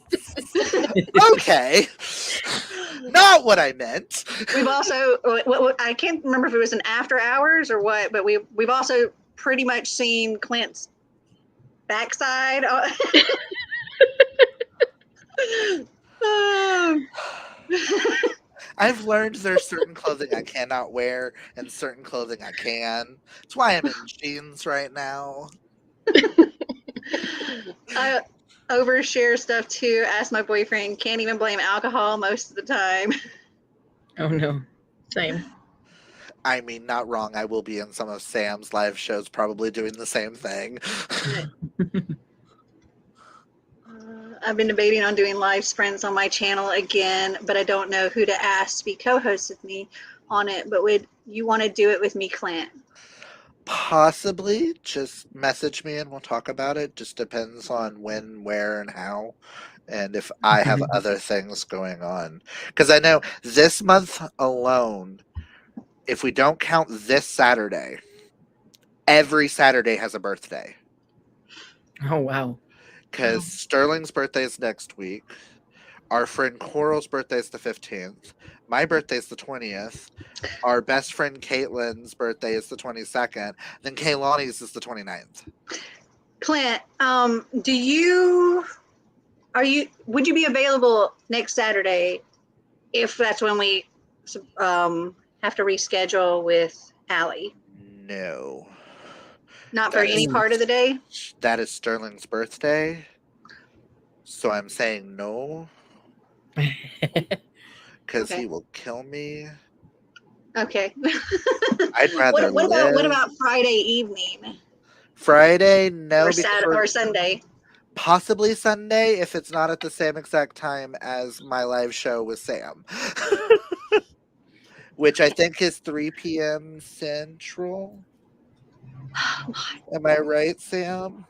Okay. Not what I meant. We've also, I can't remember if it was an after hours or what, but we've also pretty much seen Clint's backside. I've learned there's certain clothing I cannot wear and certain clothing I can. That's why I'm in jeans right now. I overshare stuff too. Ask my boyfriend. Can't even blame alcohol most of the time. Oh no. Same. I mean, not wrong. I will be in some of Sam's live shows probably doing the same thing. I've been debating on doing live sprints on my channel again, but I don't know who to ask to be co-host with me on it. But would you want to do it with me, Clint? Possibly. Just message me and we'll talk about it. Just depends on when, where, and how. And if I have other things going on. Because I know this month alone, if we don't count this Saturday, every Saturday has a birthday. Oh wow. Because Sterling's birthday is next week. Our friend Coral's birthday is the 15th. My birthday is the 20th. Our best friend Caitlin's birthday is the 22nd. Then Kaylani's is the 29th. Clint, would you be available next Saturday if that's when we have to reschedule with Ali? No. Not for any part of the day? That is Sterling's birthday. So I'm saying no. Because he will kill me. Okay. I'd rather what about Friday evening? Friday? No. Or Saturday or Sunday? Possibly Sunday if it's not at the same exact time as my live show with Sam. Which I think is 3 p.m. Central. Am I right, Sam?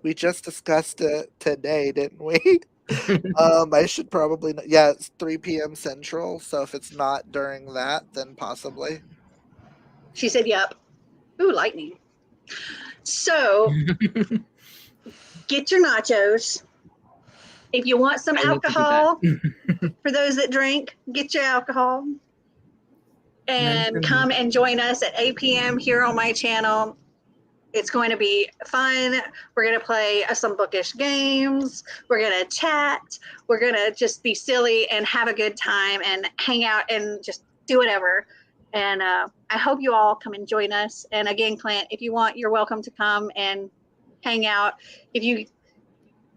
We just discussed it today, didn't we? I should probably know. Yeah, it's 3 p.m. Central, so if it's not during that, then possibly. She said, yep. Ooh, lightning. So, get your nachos. If you want some alcohol, for those that drink, get your alcohol. And come and join us at 8 p.m. here on my channel. It's going to be fun. We're going to play some bookish games. We're going to chat. We're going to just be silly and have a good time and hang out and just do whatever. And I hope you all come and join us. And again, Clint, if you want, you're welcome to come and hang out. If you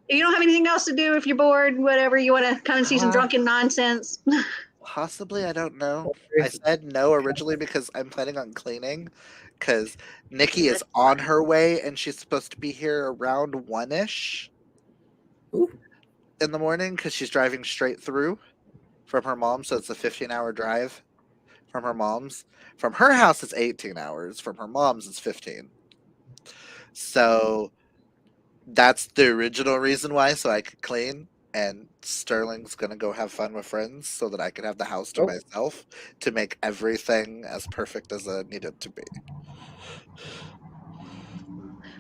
don't have anything else to do, if you're bored, whatever, you want to come and see some drunken nonsense. Possibly, I don't know. I said no originally because I'm planning on cleaning. Because Nikki is on her way and she's supposed to be here around 1-ish in the morning because she's driving straight through from her mom. So it's a 15-hour drive from her mom's. From her house, it's 18 hours. From her mom's, it's 15. So that's the original reason why, so I could clean. and Sterling's gonna go have fun with friends so that I can have the house to Oh. myself to make everything as perfect as I need it to be.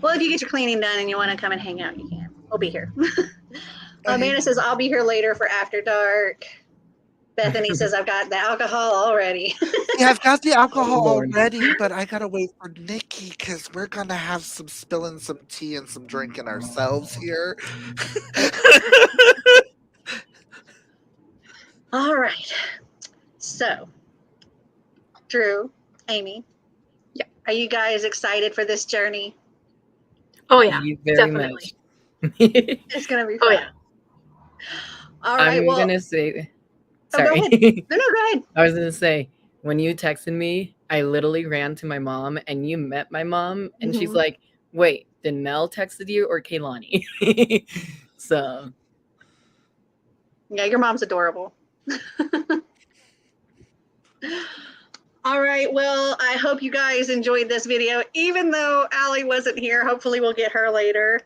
Well, if you get your cleaning done and you want to come and hang out, you can. We'll be here. Amanda says, I'll be here later for After Dark. Bethany says, I've got the alcohol already. Yeah, I've got the alcohol Lord. already, but I gotta wait for Nikki because we're gonna have some spilling some tea and some drinking ourselves here. All right. So, Drew, Amy, Yeah. are you guys excited for this journey? Oh yeah, You very definitely. much. It's going to be fun. Oh yeah. All right. I'm Well, gonna say. oh, go Sorry. ahead. No, go ahead. I was gonna say, when you texted me, I literally ran to my mom, and you met my mom, and she's Mhm. like, "Wait, did Mel texted you or Kaylani?" So Yeah, your mom's adorable. All right. Well, I hope you guys enjoyed this video. Even though Ali wasn't here, hopefully we'll get her later.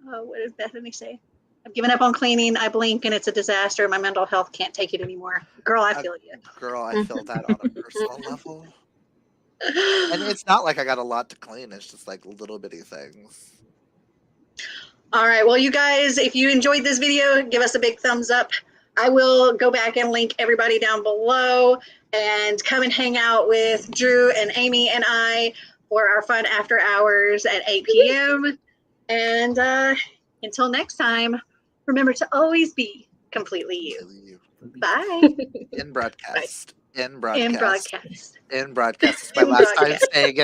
What does Bethany say? I've given up on cleaning. I blink and it's a disaster. My mental health can't take it anymore. Girl, I feel you. Girl, I feel that on a personal level. And it's not like I got a lot to clean. It's just like little bitty things. All right. Well, you guys, if you enjoyed this video, give us a big thumbs up. I will go back and link everybody down below and come and hang out with Drew and Amy and I for our fun after hours at 8 p.m. And until next time, remember to always be completely you. Bye. In broadcast. In In broadcast. broadcast. In broadcast. It's my In last time broadcast. saying it.